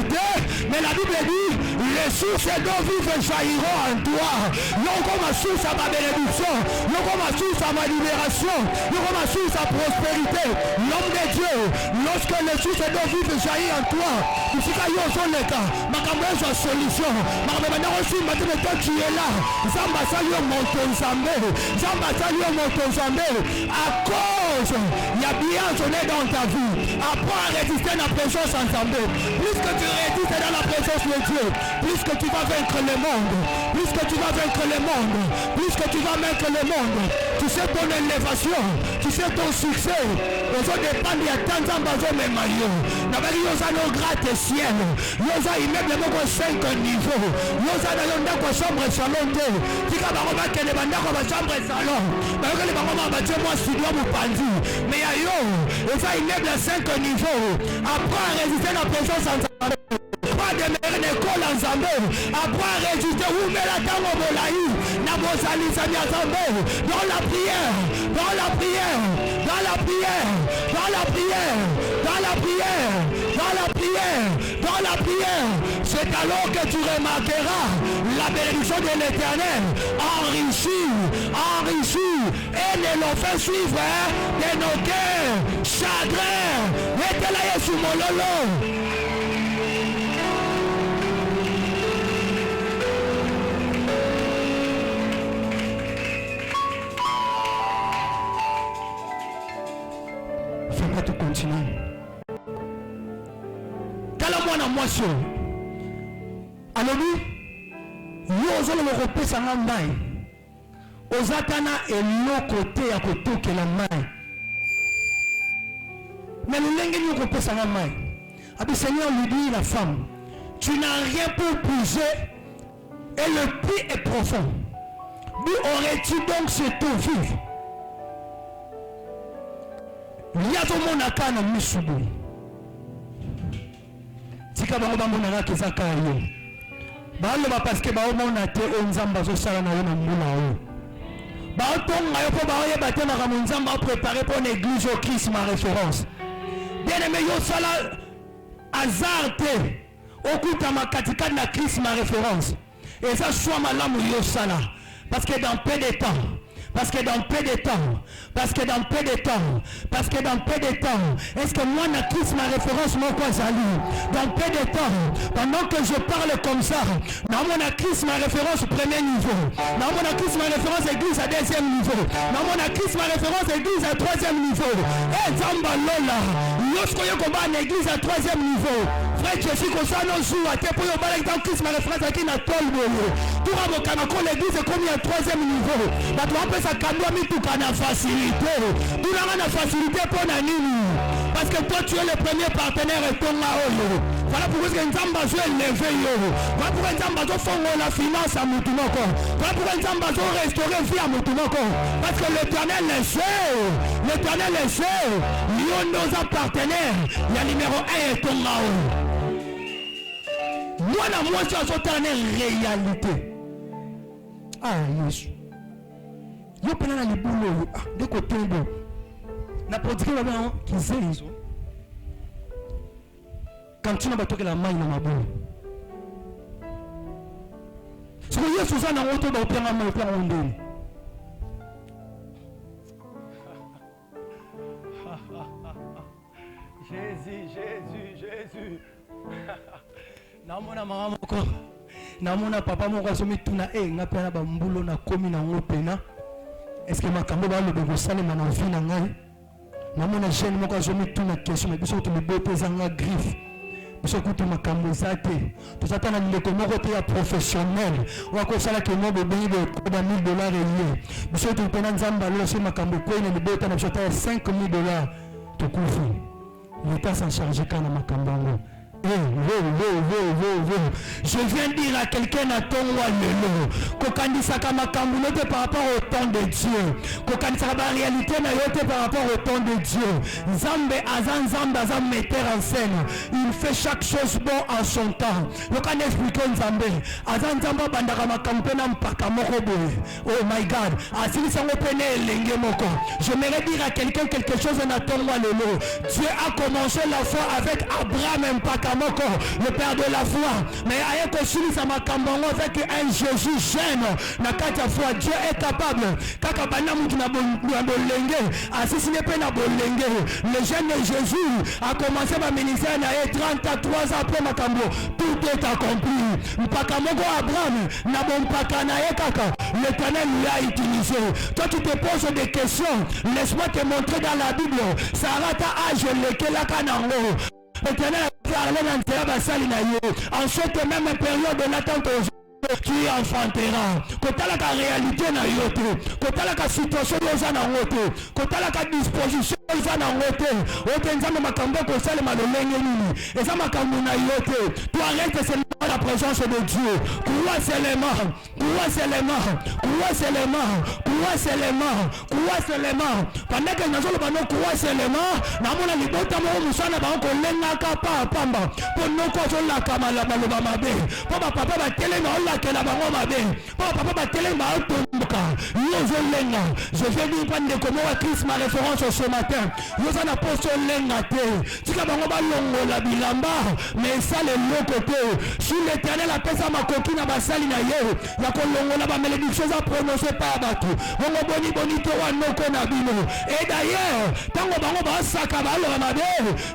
Mais la Bible dit, Les sources d'eau vive jailliront en toi. Yoko ma source à ma bénédiction. Yoko ma source à ma libération. Yoko ma source à prospérité. L'homme de Dieu, lorsque les sources d'eau vive jaillissent en toi, tu sais qu'il y a un cas. Ma caméra est solution. Ma caméra aussi, maintenant toi tu es là. Zamba salue mon Zambé. Zamba salue mon Zambé. À cause, il y a bien sonné dans ta vie. Apprends à résister à la présence ensemble. Plus que tu résistes dans la présence de Dieu, plus que tu vas vaincre le monde. Plus que tu vas vaincre le monde. Plus que tu vas vaincre le monde. Tu sais ton élévation. Tu sais ton succès. Aux autres dépend, il y a tant d'ambassades mais maillot. N'avez pas nos gratte-ciel. Yosa immeuble de 5 niveaux. Yosa dans le chambre salon. Tu vas voir que les bandes dans chambre salon. Mais que les bandes dans moi studio vous pandi. Mais yo, yosa immeuble à 5 niveaux. Apprends à résister à la présence ensemble. Pas de mère d'école ensemble. Apprends à résister. Où met la dame au bolaï. N'a pas sali sami ensemble. Dans la prière. Dans la prière. Dans la prière. Dans la prière. Dans la prière. Dans la prière. Dans la prière. C'est alors que tu remarqueras la bénédiction de l'Éternel enrichie, enrichie, et ne l'ont fait suivre de nos cœurs, chagrins, et de la Yesu mololo. Fais-moi tout continuer. Tala-moi na moisson. Alobi, yo ozolo kopesa nga mai. Ozatana eloko te ya kotokela mai. Mais le lenge ni kopesa nga mai. Abi Seigneur lui dit la femme, tu n'as rien pour puiser et le puits est profond. D'où aurais-tu donc cette eau vive? Liato monaka na misubu. Tika bango bambona kezaka yo. Baloba parce que baomona te onzamba zo sala na yo na mbula o. Baotonga yo po baoyeba te makambo nzamba a préparé pour une église au Christ ma référence. Bien aimé yo sala hasard te okutama katika na Christ ma référence. Et ça soit malamu yo sala parce que dans peu de temps, parce que dans peu de temps, parce que dans peu de temps, parce que dans peu de temps, est-ce que moi na Christ ma référence mon quoi salut dans peu de temps, pendant que je parle comme ça, dans mon Christ ma référence premier niveau, dans mon Christ ma référence église à deuxième niveau, dans mon Christ ma référence église à troisième niveau, et Zamba Lola, lorsque yo combat en église à troisième niveau, frère Jésus comme ça non joue à te pour yo balai dans Christ ma référence qui na tolbo, tout à mon canako l'église est comme à troisième niveau, bah tu peux ça cadeau mi tout kana facilité, tout la facilité pour na nini, parce que toi tu es le premier partenaire et ton maolo. Voilà pourquoi Nzamba zo élevé yo. Voilà pourquoi Nzamba zo fongo la finance à mutumoko. Voilà pourquoi Nzamba zo restaurer vie à mutumoko. Parce que l'Éternel est seul. L'Éternel est seul. Yo nos partenaires. Il y a numéro 1 et ton mao. Moi na moi je suis réalité. Ah Yesu. Yo pena na libulo de côté do. Na produire ba qui c'est ils quand tu n'as pas toqué la main dans ma boue. Ce que Yesu ça na auto ba opia ma opia ondeni. Jésus. Namona mama moko. Namona papa moko asomi tuna ngape na ba mbulo na komi na ngopena. Est-ce que makambo ba lobe ko salema na vie na ngai? Namona jeune moko asomi tuna question mais biso to me bopeza nga griffe. Biso kutu makambo zate. To satana ndeko moko te ya professionnel. Wako sala ke mo bebe ko ba $1000 yé. Biso to pena nzamba lo se makambo ko ina libota na biso ta $5000 to kufu. L'État s'en charge kana makambo ngo. Je viens dire à quelqu'un à ton roi lelo kokandisa kama kambulote par rapport au temps de Dieu, kokandisa la réalité na yote par rapport au temps de Dieu. Nzambe azan metteur en scène, il fait chaque chose bon en son temps. Lokan expliquer Nzambe azan nzamba bandaka makampe na mpaka moko boye. Oh my God, asili sango pene elenge moko. J'aimerais dire à quelqu'un quelque chose na ton roi lelo. Dieu a commencé la foi avec Abraham mpaka moko, le père de la foi. Mais aye kosilisa makambo avec un Jésus jeune. Na kati ya foi, Dieu est capable. Kaka bana mutu na bolenge, asisine pe na bolenge. Le jeune de Jésus a commencé ma ministère na 33 ans après makambo. Tout est accompli. Mpaka moko Abraham na bon paka na ye kaka. L'Éternel lui a utilisé. Toi tu te poses des questions. Laisse-moi te montrer dans la Bible. Sarah ta âge lekela kanango. L'Éternel a parlé dans la basali na yo. En cette même période de l'attente tu enfanteras. Kotala ka réalité na yote. Kotala ka situation yoza na ngote. Kotala ka disposition yoza na ngote. Otenza makambo ko sale malolenge nini. Eza makambo na yote. Tu arrêtes seulement la présence de Dieu. Crois seulement. Crois seulement. Crois seulement. Crois seulement. Crois seulement. Pendant que nous allons croire seulement, namona libota mo musana ba ko lenga ka pa pamba. Pour nous ko la kamala baloba mabe. Papa papa ba tele na que la bango mabe. Papa papa tele ba otomboka. Yo lenga. Je vais dire prendre comment Christ ma référence ce matin. Yo za na poste lenga te. Tika bango ba longo la bilamba, mais ça le côté. Si l'Éternel appelle ça ma coquine à basali na ye, ya ko longo la ba malédiction à prononcer par batu. Bongo boni boni to wa no ko na bino. Et d'ailleurs, tango bango ba saka ba lo mabe,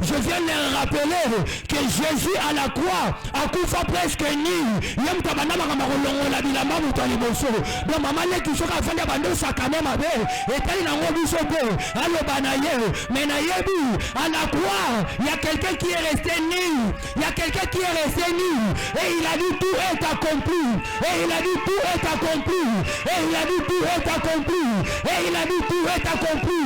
je viens leur rappeler que Jésus à la croix a kufa presque ni. Yem tabana ba longo la bilamba muto liboso. Donc maman le ki soka fanda bando saka na mabe. Et tali na ngo biso pe. Allo banaye, mais na yebi à la croix, il y a quelqu'un qui est resté nu. Il y a quelqu'un qui est resté nu. Et il a dit tout est accompli. Et il a dit tout est accompli. Et il a dit tout est accompli. Et il a dit tout est accompli.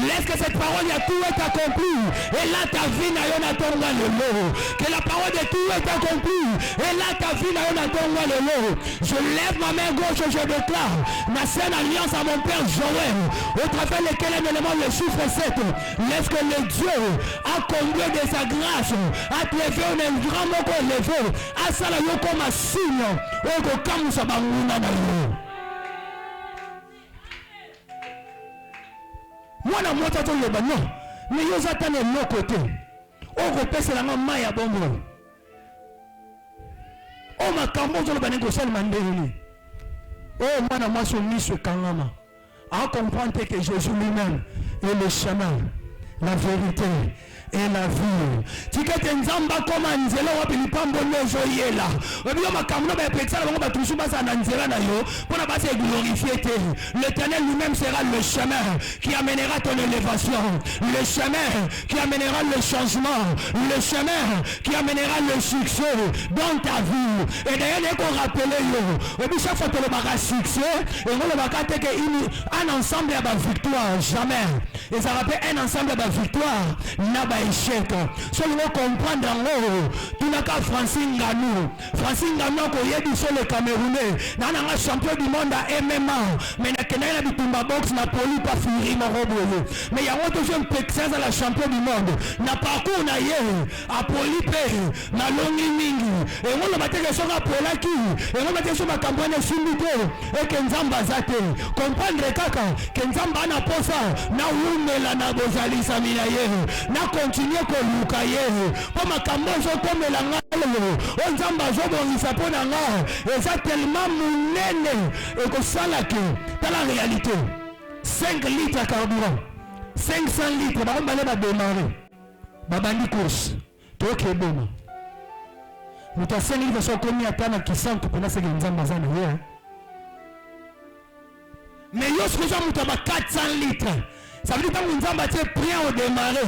Laisse que cette parole, il y a tout est accompli. Et là ta vie n'a rien à tomber le lot. Que la parole de tout est accompli. Et là ta vie n'a rien à tomber le lot. Je lève ma main gauche et je déclare ma saine alliance à mon père Joël, au travers lequel un élément le chiffre 7. Laisse que le Dieu a comblé de sa grâce, a te levé un grand mot qu'on levé, a sala yo comme un signe, au kokamu sa banguna na yo. Mwana mwata to yoba no, mais yo zatane no côté. O ko pesa la maya bombo. O makambo zo banengo sel mandeli. O mwana mwaso miso kangama. À comprendre que Jésus lui-même est le chemin, la vérité et la vie. Tika tenzamba comme anzela wa bilipambo lozo yela. Obiyo makamno ba petsa ba tusu ba sa nanzela na yo, pona ba se glorifier te. L'Éternel lui-même sera le chemin qui amènera ton élévation, le chemin qui amènera le changement, le chemin qui amènera le succès dans ta vie. Et d'ailleurs qu'on rappelle yo, obi chaque fois que le baga succès, et on le baga te que un ensemble à ba victoire jamais. Et ça rappelle un ensemble à ba victoire na ba échec. Seulement comprendre en haut, tu n'as qu'à Francine Ganou. Francine Ganou, qui est sur le Camerounais, n'a un champion du monde à MMA. Mais n'a qu'un habitumba box n'a pas eu pas fini mon robot. Mais il y a un autre jeune Texas à la champion du monde. N'a pas couru n'a yé, à Polypé, n'a longi mingi. Et on le battait sur la Polaki. Et on le battait sur ma campagne Sindité. Et Kenzamba Zate. Comprendre kaka, Kenzamba n'a pas ça. N'a oumé la nabozali saminaye. N'a continué ko lukaye. Pour ma campagne, je tombe la ngalo. On zamba zobo isapona nga. Et ça tellement mounene. Et que ça là que, dans la réalité, 5 litres à carburant. 500 litres, on va démarrer. Babandi course. Toke boma. Nous avons 5 litres sont commis à Tana qui sont pour la seconde zambazane. Mais yo ce que j'ai mouta 400 litres. Ça veut dire que nous avons été prêts au démarrer.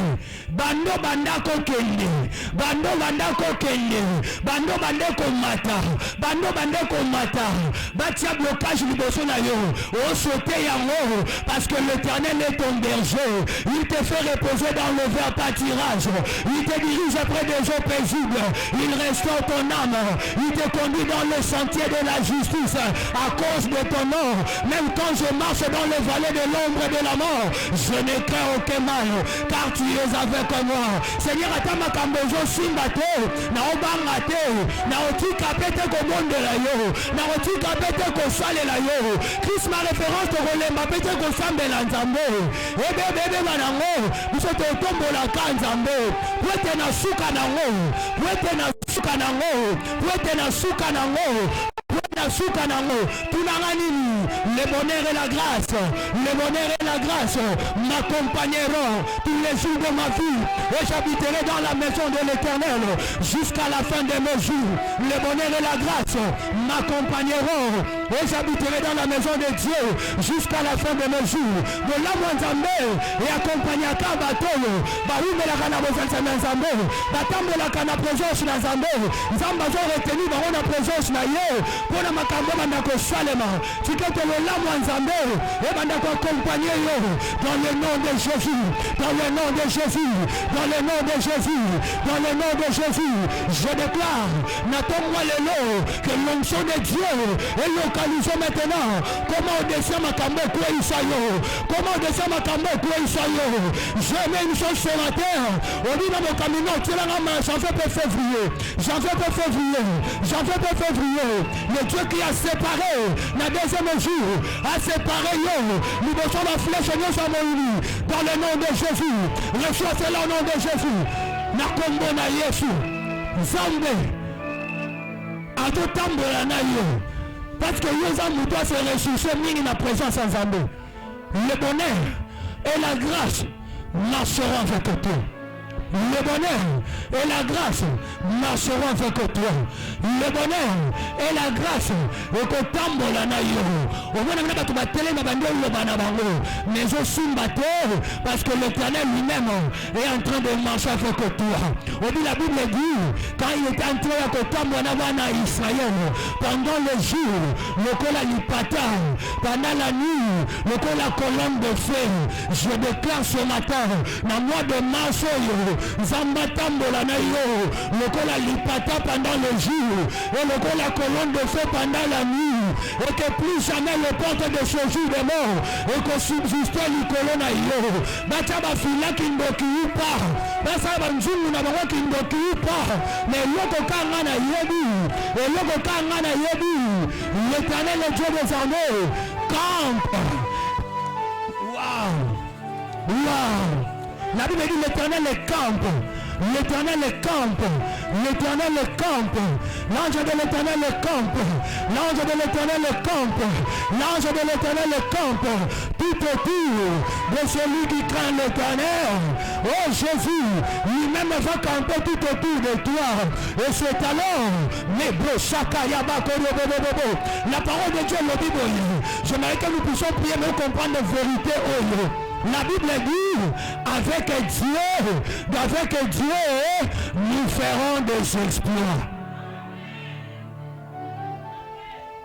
Bando banda kokende. Bando banda kokende. Bando banda komata. Bando banda komata. Batia blocage liboso na yo. O sauter yango. Parce que l'Éternel est ton berger. Il te fait reposer dans le vert pâturage. Il te dirige après des eaux paisibles. Il restaure ton âme. Il te conduit dans le sentier de la justice. À cause de ton nom. Même quand je marche dans le vallée de l'ombre de la mort, Je ne crains aucun mal, car tu es avec moi. Seigneur, atama kambozo simba te, na obanga te, na otika pete ko monde la yo, na otika pete ko sale la yo. Christ ma référence to kolemba pete ko sambe la nzambe. Ebe bebe banango, biso to tombo la kanzambe. Wete na suka nango, wete na suka nango, wete na suka nango. Le bonheur et la grâce, le bonheur et la grâce m'accompagneront tous les jours de ma vie et j'habiterai dans la maison de l'Éternel jusqu'à la fin de mes jours. Le bonheur et la grâce m'accompagneront et j'habiterai dans la maison de Dieu jusqu'à la fin de mes jours. De là Nzambe et accompagner à Kabatolo, Barume la Kana Bozanzame Nzambe, Batambe la Kana présence na Nzambe, Nzamba zo retenu dans la présence na Ye. Pour la makambo bandako salema tikete le lamu nzambe et bandako accompagner yo dans le nom de Jésus, dans le nom de Jésus, dans le nom de Jésus, dans le nom de Jésus. Je déclare n'attends-moi le lot que l'onction de Dieu est localisée maintenant. Comment on descend makambo quoi isayo, comment on descend makambo quoi isayo. Je mets une chose sur la terre. On dit dans mon camino janvier février, janvier février. Le Dieu qui a séparé, la deuxième jour, a séparé yo. Nous devons la flèche et nous sommes dans le nom de Jésus. Reçois cela au nom de Jésus. Na kombo na Yesu. Nzambe. A tout tambola na yo. Parce que yo zambu doit se ressourcer mingi na présence en Nzambe. Le bonheur et la grâce marcheront avec toi. Le bonheur et la grâce marcheront avec toi. Le bonheur et la grâce et que tambola na yo. Au moins on a pas tout télé ma bande le banabango. Mais je suis battu parce que l'Éternel lui-même est en train de marcher avec toi. On dit la Bible dit quand il est entré à tambola Israël pendant le jour, le col a lipata, pendant la nuit, le col a colonne de feu. Je déclare ce matin dans le mois de mars Zamba tambola na yo, le col a lipata pendant le jour et le col a colonne de feu pendant la nuit et que plus jamais le porte de ce jour de mort et que subsistait le colonne à yo. Bacha bafila kindoki pas, basa banzungu na bango kindoki pas, mais loko kanga na yebi, et loko kanga na yebi, l'Éternel le Dieu des armées campe. Waouh, waouh. La Bible dit l'Éternel est campe. L'Éternel est campe. L'Éternel est campe. L'ange de l'Éternel est campe. L'ange de l'Éternel est campe. L'ange de l'Éternel est campe. Tout autour de celui qui craint l'Éternel. Oh Jésus, lui-même va camper tout autour de toi. Et c'est alors, mais bro, chaka yaba bobo. La parole de Dieu le Bible. J'aimerais que nous puissions prier, mais comprendre la vérité. Oh, la Bible dit, avec Dieu, nous ferons des exploits.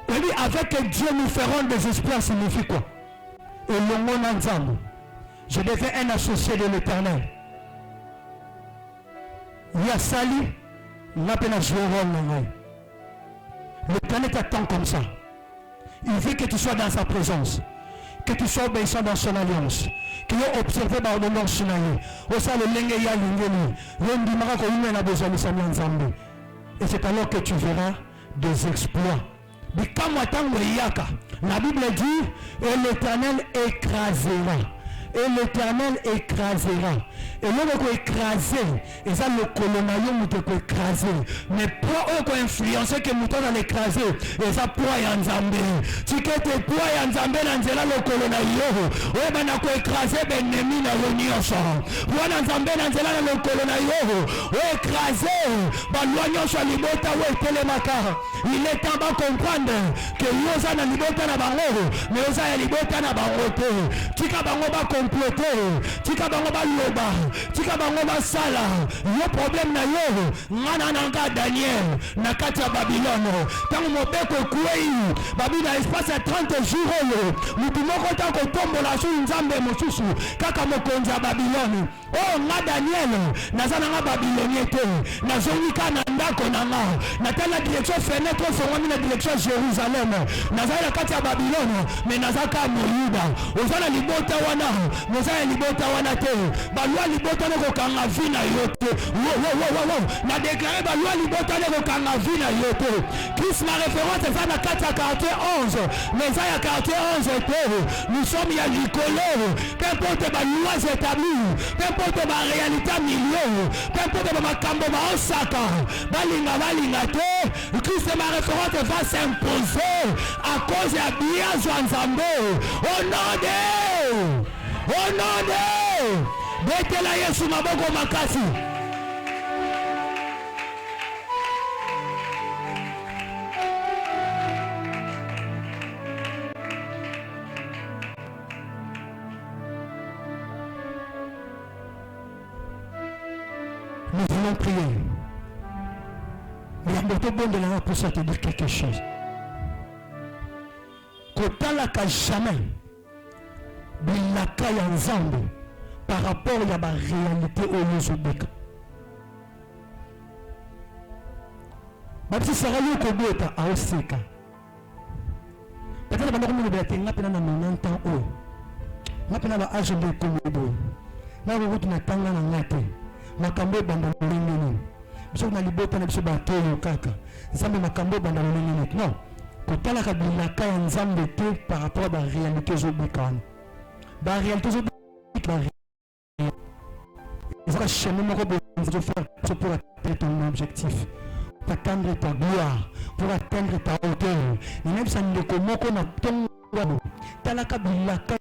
Elle dit, avec Dieu, nous ferons des exploits, signifie quoi? Et le monde ensemble, je deviens un associé de l'Éternel. Il y a Sali, l'appelle jouer rôle. L'Éternel t'attend comme ça. Il veut que tu sois dans sa présence, que tu sois obéissant dans son alliance. Qui ont observé par le nom Sinaï. Et c'est alors que tu verras des exploits. La Bible dit, et l'Éternel écrasera. Et l'Éternel écrasera. Et l'homme qui écrasé, et ça le colonnaillon qui écrasé. Mais pour eux qui influencé que nous avons écrasé, et ça pour y Nzambe. Si que tu pour y Nzambe, Nanzela le colonnaillon, et ben a écrasé l'ennemi dans l'union. Pour Nzambe, Nanzela le colonnaillon, ou écrasé, bah l'union sur l'ibota ou télémacar. Il est temps de comprendre que Yosa n'a l'ibota na bango, mais Yosa a l'ibota na bango. Tika bango ba comploter, tika bango ba loba. Tika bango basala yo problème na yo ngana nanga Daniel na kati ya Babylone tango mobeko kwei babi na espace ya 30 jours oyo mutu moko ta ko tombola su nzambe mosusu kaka mokonzi ya Babylone oh nga Daniel nazana nga Babylonien te nazongi kana ndako nanga natala direction fenêtre fongwami na direction Jérusalem nazali na kati ya Babylone mais nazaka moyuda ozana libota wana mozala libota wana te balwa libota ne kokanga vina yote na déclarer balwa libota ne kokanga vina yote Christ ma référence eza na kati ya quartier 11 mais eza ya quartier 11 te nous sommes ya likolo peu importe balwa établis peu importe ba réalité milieu peu importe ba makambo ba osaka balinga te Christ ma référence va s'imposer à cause ya bien Nzambe au nom de betela Yesu maboko makasi. Nous voulons prier. Mais la moto bonne de la pour ça te dire quelque chose. Kotalaka jamais bilaka ya Nzambe par rapport à la réalité au Yozobeka. Bapsi Sarayo Kobota a Oseka. Peut-être que nous avons été en 90 ans. Nous avons âge de Komodo. Nous avons été en Tangana. Makambo banda lingeni. Biso na libota na biso bato yo kaka. Nzambe makambo banda lingeni. Non. Kotala ka bilaka ya Nzambe te par rapport à la réalité Yozobeka. La réalité Yozobeka. Il faut chemin moko de faire pour atteindre ton objectif, pour atteindre ta gloire, pour atteindre ta hauteur. Et même ça ne comment qu'on a ton talaka bilaka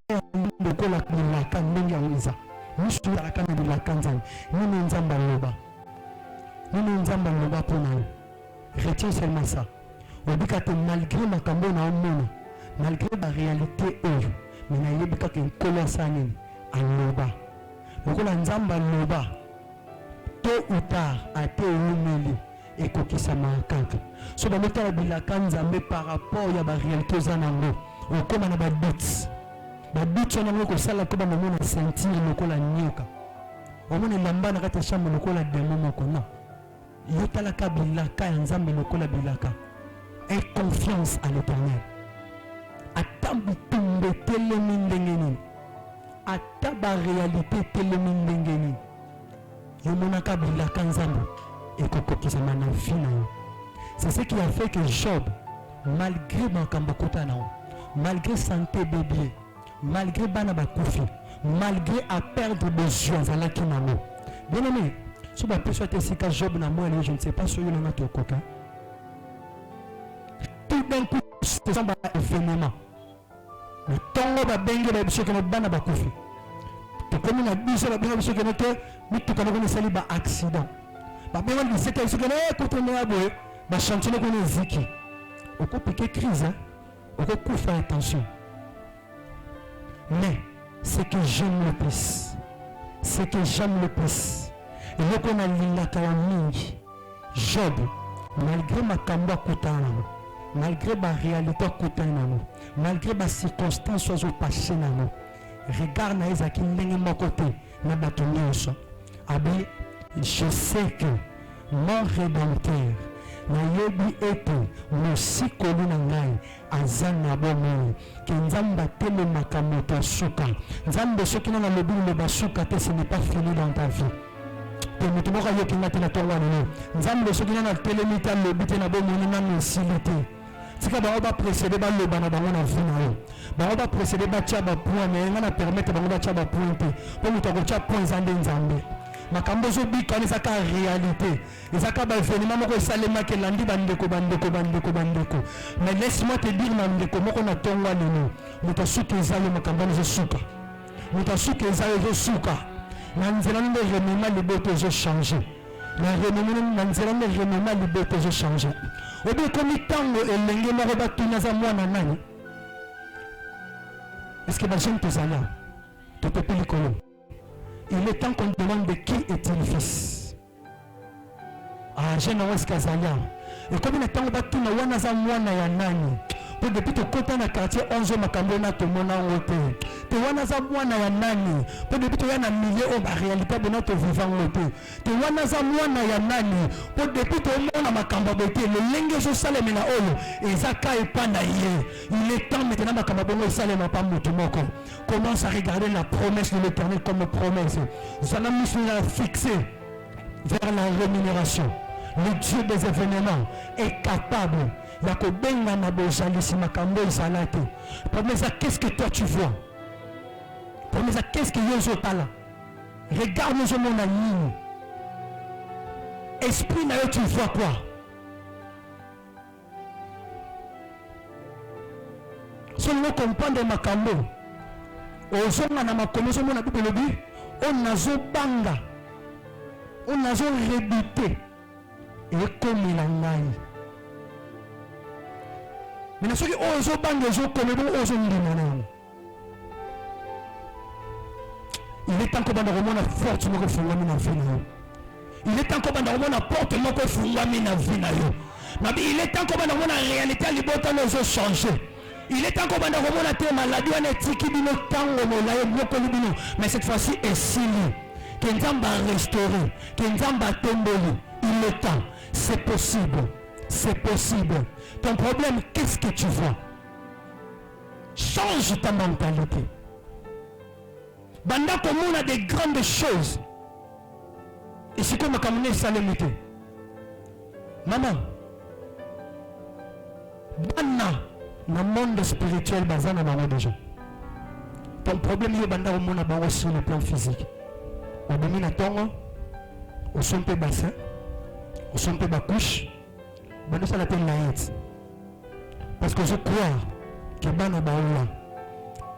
de kola bilaka ndenge ya wiza. Musu talaka na bilaka nzambe. Nini nzamba loba. Nini nzamba loba pona. Retiens seulement ça. Obikate malgré makambo na omona, malgré la réalité oyo, mais na yebika ke kola sanini aloba. Lokola nzamba loba tôt ou tard ate umeli ekokisa makaka so bamotala bilaka nzambe par rapport ya ba réalité zanango okoma na ba doutes wana ko sala ko bamona sentir lokola nyoka omona lamba na kati chambre lokola demo moko non yotala ka bilaka ya nzambe lokola bilaka et confiance à l'Éternel atambi tumbe telemi ndenge nini ata ba réalité telemi ndenge nini yomonaka bilaka nzambe ekokokisa na vie na yo. C'est ce qui a fait que Job, malgré makambo kota na yo, malgré santé bébé, malgré bana bakufi, malgré à perdre des yeux azalaki na yo. Bien aimé, si ba peut souhaiter si ka Job na moi je ne sais pas sur yo na to koka. Tout d'un coup c'est ça ba événement. Le tongo ba bengi ba biso ke bana bakufi. Comme on a dit ça, la bien sûr que nous avons sali ba accident. Ba bien on dit c'est que ce que nous continuons à boire, ba chanter nous connaît ziki. On peut piquer crise, hein. On peut faire attention. Mais ce que j'aime le plus, et là qu'on a l'ilaka ya mingi, Job, malgré ma kamba kutana, malgré ma réalité kutana, malgré ma circonstance soit passée na nous. Regarde na ezaki ndenge moko te na bato nyonso abi je sais que mon rédempteur nayebi ete mosikoli na ngai aza na bomoi ke nzambe atelemaka moto asuka nzambe soki nanga lobi loba suka te ce n'est pas fini dans ta vie te moto moko ayoki nga te na ntongo wana no nzambe soki nanga atelemi te alobi te na bomoi nano esili te tika bango baprocédé baloba na bango na vie na yo bango baprocédé batia bapoint mais nga na permettre bango batia bapoint te mpo moto akotia point eza nde nzambe makambo ezobikana ezaka réalité ezaka baévénement moko esalemaki elandi bandeko mais laisse-moi te dire na ndeko moko na ntongo aneno moto asuka eza yo makambo wana ezosuka moto asuka eza yo ezosuka na nzela nde remema liboto ezochange na nzela nde remema liboto ezochange obi ekomi ntango elenge moko batuni aza mwana nani est-ce que bajeune tozali awa topepi likolo il est temps qu'on demande de qui est-il fils jeune yango est-ce que azali awa ekomi na ntango batuna wana aza mwana ya nani Pour depuis tu côté dans quartier 11 makambo na to mona wote. Te wana za mwana ya nani? Pour depuis tu ya na milieu au ba réalité de notre vivant wote. Te wana za mwana ya nani? Pour depuis tu mona makambo bote le lenge so sale mena olo ezaka epanda ye. Il est temps maintenant makambo bongo sale na pa mutu moko. Commence à regarder la promesse de l'Éternel comme promesse. Zana misuna fixé vers la rémunération. Le Dieu des événements est capable. Yakobenga na bozalisi makambo izalate. Promesse, qu'est-ce que toi tu vois? Promesse, qu'est-ce que Yozo tala? Regarde nous mon ami. Esprit na yo tu vois quoi? Seulement comprendre makambo. Ozonga na makombo so mona Bible lobi, on nazo banga. On nazo rebuté. Et comme il en a. Mais ceux qui osent banger, osent il est temps que nous avons une force qui nous il est temps que nous avons une porte qui nous il est temps que nous avons une réalité qui nous changer. Il est temps que nous avons une maladie qui nous mais cette fois-ci, est si que nous avons restauré, que nous avons tombé. Il est temps, c'est possible, c'est possible. Ton problème, qu'est-ce que tu vois? Change ta mentalité. Banda comme on a des grandes choses. Et c'est comme on a salémité. Maman, banda dans le monde spirituel, bazana dans des gens. Ton problème, il y a banda au monde sur le plan physique. On domine à ton, on son peu bassin, on son peu bas couche, banda ça l'appelle naït. Parce que je crois que bana baoula.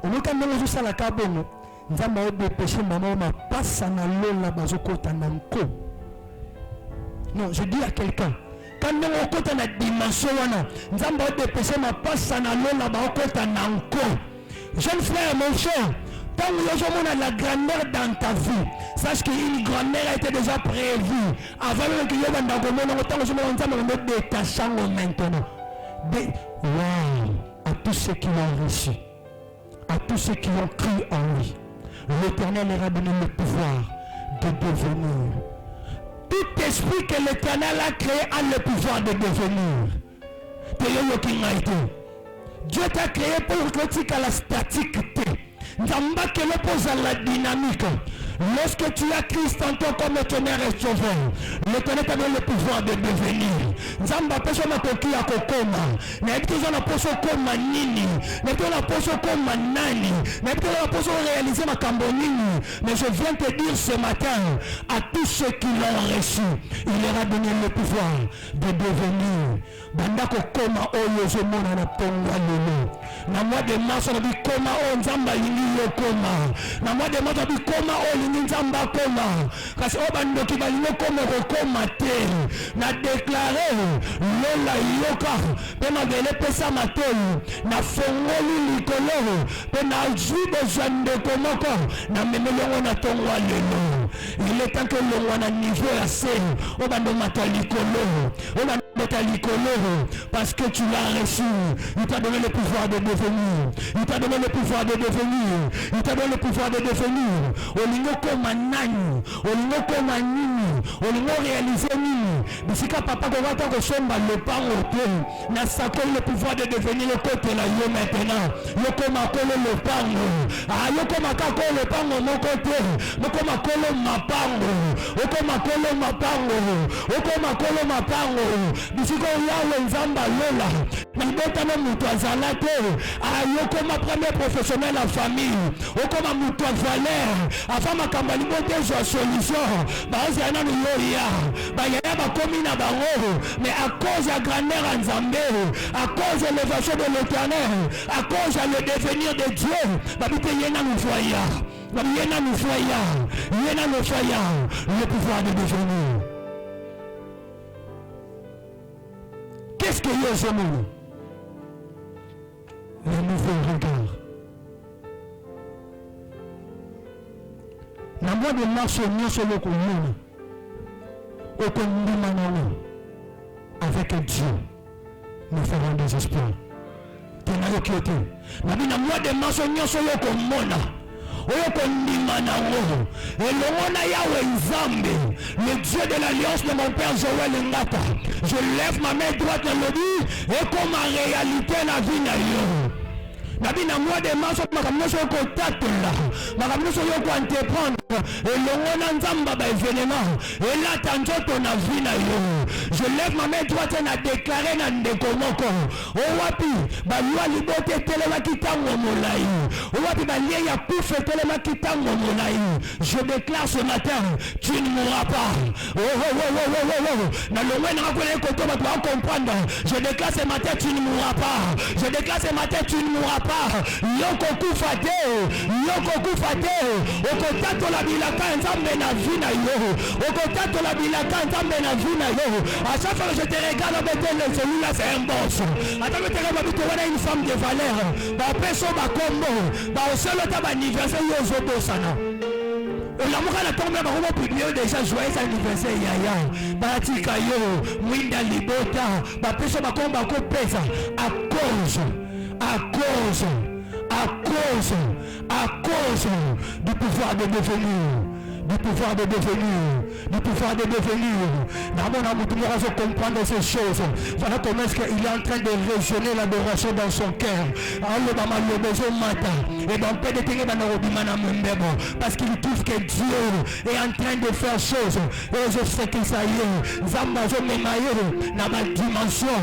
Au moins quand nous sommes à la cabane, nous avons des péchés, maman m'a pas na lola bazoko tananko. Non, je dis à quelqu'un, quand nous sommes à la dimension, nous avons des péchés, m'a pas na lola bazoko tananko. Jeune frère, mon cher, tant que nous sommes la grandeur dans ta vie, sache qu'une grand-mère a été déjà prévue. Avant même que nous sommes dans le monde, nous sommes détachants maintenant. Wow, à tous ceux qui l'ont reçu, à tous ceux qui ont cru en lui, l'Éternel leur a donné le pouvoir de devenir. Tout esprit que l'Éternel a créé a le pouvoir de devenir. Dieu t'a créé pour que tu aies la statique. N'amba que l'oppose à la dynamique. Lorsque tu as Christ en toi comme éternel et sauveur, l'Éternel t'a donné le pouvoir de devenir. Nzamba peso matoki ya kokoma. Na ebizo na poso koma nini. Na ebizo na poso koma nani. Na ebizo na poso réaliser makambo nini. Mais je viens te dire ce matin à tous ceux qui l'ont reçu, il leur a donné le pouvoir de devenir. Banda kokoma oyo zo mona na tonga lelo. Na mois de mars on a dit koma o nzamba lingi yo koma. Na mois de mars on a dit koma o nzamba koma kasi obando kibalingo koma koma te na déclarer lola yoka pena vele pesa matelu na fongoli likolo pena jude jande komoko na memelongo na tongwa lelo. Il est temps que l'on a niveau à serre obando matalikolo obando matalikolo parce que tu l'as reçu. Il t'a donné le pouvoir de devenir. Il t'a donné le pouvoir de devenir. Il t'a donné le pouvoir de devenir. Olingo koma nani, olingo koma nini, olingo réaliser nini. Bisika papa kowata kosomba le pan au pied. Na sako le pouvoir de devenir le côté là yo maintenant. Yo koma kolo le pango. Ah yo koma kako le pango mon côté. Yo koma kolo mapango. Yo koma kolo mapango. Yo koma kolo mapango. Bisika yawe nzamba lola. Na bota na mutu azalate. Ah yo koma premier professionnel en famille. Yo koma mutu valeur. Avant ma campagne de solution, mais à cause de la grandeur en Zambé, à cause de l'élévation de l'Éternel, à cause de le devenir de Dieu, le pouvoir de devenir. Qu'est-ce que Dieu a mis? Le nouveau regard. Na mois de mars, nous sommes avec Dieu. Nous ferons des espoirs. nayoki yo te nabi na mois de mars nyonso oyo komona oyo kondima nango elongo na Yawe Nzambe le Dieu de l'alliance de mon père Joël Ngata, je lève ma main droite na lobi et comme en réalité na vie na yo nabi na mois de mars makambo nyonso okotatola makambo nyonso oyo koentreprendre elongo na Nzamba ba événement elata nzoto na vie na yo. Je lève ma main droite na déclarer na ndeko moko owapi balwa libote etelemaki ntango molai owapi balie ya kufa etelemaki ntango molai. Je déclare ce matin tu ne mourras pas. Na longwe na kona ekoto bato ba comprendre. Je déclare ce matin tu ne mourras pas. Je déclare ce matin tu ne mourras pas. Yoko kufa te okotato la bilaka Nzambe na vie na yo okotato la bilaka Nzambe na vie na yo. À chaque fois que je te regarde celui-là c'est un boss. Attends que tu regardes une femme de valeur ba peso ba kombo ba oselo ta ba anniversaire yo zobosana olamuka na tombe ba ko publier déjà joyeux anniversaire yaya ba tika yo mwinda libota ba peso ba komba ko pesa à cause du pouvoir de devenir. Du pouvoir de devenir. D'abord, nous comprendre ces choses. Voilà comment est-ce qu'il est en train de résonner l'adoration dans son cœur. Parce qu'il trouve que Dieu est en train de faire choses. Et je sais que ça y est. Dans ma dimension,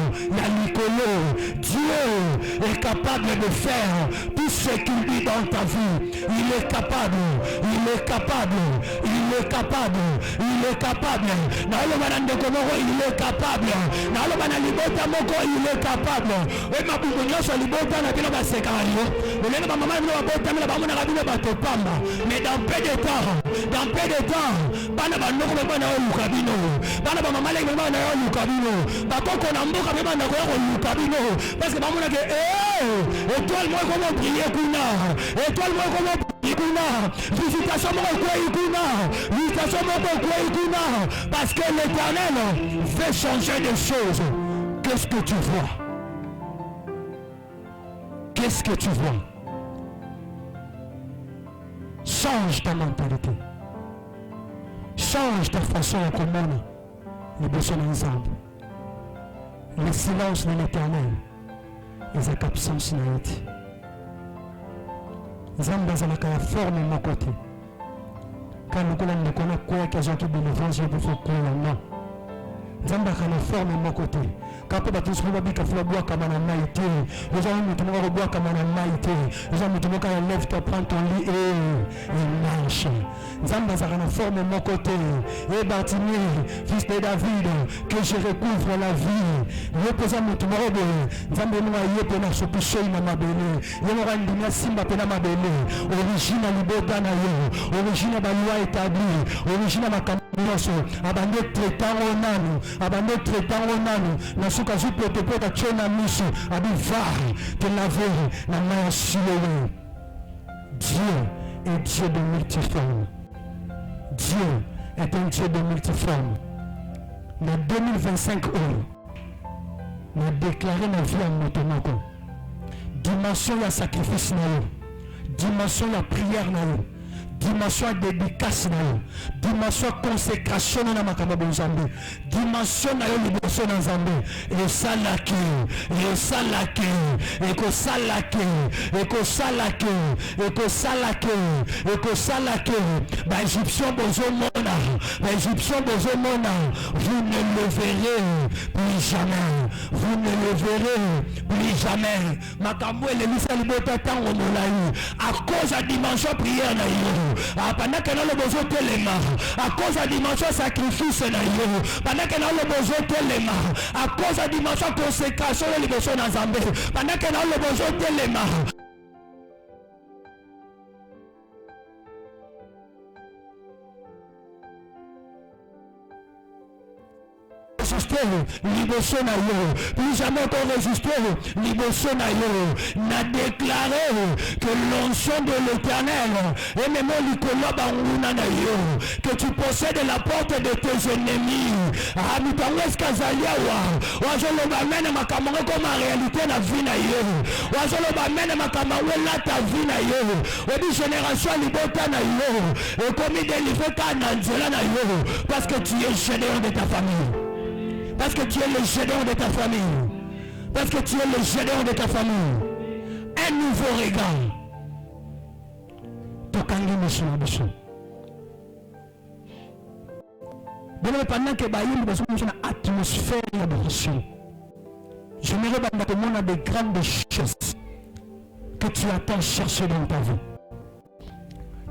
Dieu est capable de faire tout ce qu'il dit dans ta vie. Il est capable. Il est capable. Il est capable. Il est capable. Il est capable. Il est capable. Et ma bougonnière sur libota na bino basekayo. Le ma maman no bota na ba mona kabino batopamba. Mais dans peu de temps, bana banoko bana olukabino. Bana ba maman le bana olukabino. Bakoko na mboka be bana ko olukabino. Parce que ba mona ke étoile moi comment briller kuna. Étoile moi comment visitation parce que l'Éternel veut changer des choses. Qu'est-ce que tu vois? Qu'est-ce que tu vois? Change ta mentalité. Change ta façon de communiquer les besoins ensemble. Le silence de l'Éternel et sa absence n'arrête. Nzambe azalaka ya forme moko te ka lokola ndeko na koyaki azwaki bénévence yo bofo koya non Nzambe azalaka na forme moko te ka mpo bato soki babika fo babwakama na mai te eza moto moko kobwakama na mai te eza moto moko ya lève toi prends ton lit et marche. Nzambe azalaka na forme moko te e Bartimée fils de David que je recouvre la vie yo mpoza moto moko boye Nzambe moko ye mpe na soki soi na mabele ye moko andimi asimba mpe na mabele origine ya libota na yo origine ya baloi établi origine ya makambo nyonso abande tretango nanu na suka azwi potepote atye na miso abi va te laver na mai ya Siloé. Dieu est Dieu de multiforme. Dieu est un Dieu de multiforme. Na 2025 na déclaré ma vie en motomoko. Dimension ya sacrifice na yo, dimension ya prière na yo, dimension de dédicace na yo, dimension consécration na makambo Nzambe, dimension na yo liboso na Nzambe esalaki ba Égyptien bozomona vous ne le verrez plus jamais makambo elemisa libota tango molai à cause ya dimension prière na yo. Pendant que nous besoin de telema à cause de la dimension sacrifice na yo, pendant que nous besoin de telema à cause de la dimension consécration na liboso na Nzambe, pendant que nous besoin de telema résister, liboso na yo. Plus jamais encore résister, liboso na yo. N'a déclaré que l'onction de l'Éternel et même l'ikolo banguna na yo, que tu possèdes la porte de tes ennemis. Habitango eskazalia wa. Wajolo ba mena makamanga comme en réalité na vie na yo. Wajolo ba mena makamanga la ta vie na yo. Odi génération libota na yo. Et comme délivré kana nzela na yo, parce que tu es général de ta famille. Parce que tu es le général de ta famille. Parce que tu es le général de ta famille. Un nouveau regard. Tokangi monsieur biso. Bon, pendant que Baïm est dans une atmosphère d'adoration, j'aimerais que tu aies des grandes choses que tu attends chercher dans ta vie.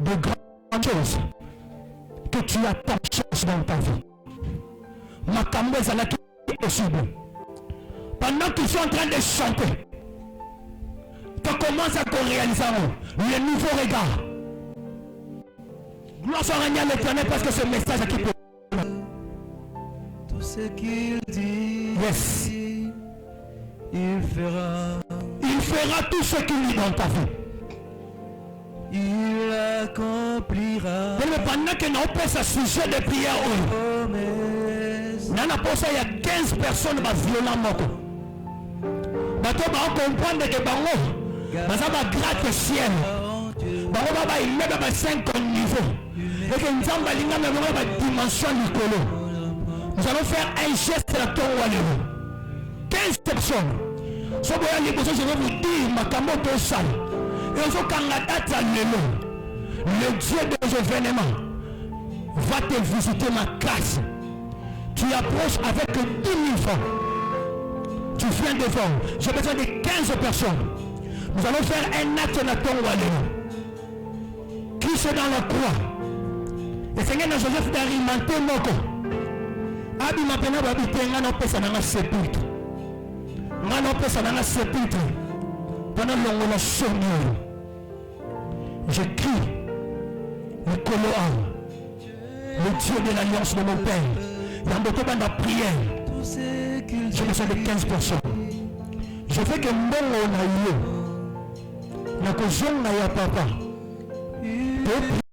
Des grandes choses que tu attends chercher dans ta vie. Ma cambo est là qui est possible. Pendant qu'ils sont en train de chanter, tu commences à te réaliser le nouveau regard. Gloire soit à l'Éternel parce que ce message qui peut. Tout ce qu'il dit, yes. Il fera tout ce qu'il dit dans ta vie. Il accomplira. Mais pendant que nous avons ce sujet de prière, il y a 15 personnes qui violent. Bato ba comprendre que bango baza ba gratte ciel bango ba immeuble ba 5 niveaux et que nous avons linga na ba dimension likolo. Nous allons faire un geste à ton walero. 15 personnes. So boya liboso je vais vous dire makambo to sal. Et so kangata lelo. Le Dieu des événements va te visiter ma classe. Tu approches avec 10 000 francs. Tu viens devant. J'ai besoin de 15 personnes. Nous allons faire un acte de ton walero. Christ est dans la croix. Le Seigneur n'a Joseph d'Arimathée moko. Abi mapena babi tenga no pesa na sepulcre. Ngano pesa na sepulcre. Pendant longola sonyo. Je crie le Coloa, le Dieu de l'alliance de mon Père. Yamboto banda prière. Je me sens de 15 personnes. Je fais que mbongo na yo. Na kozonga ya papa.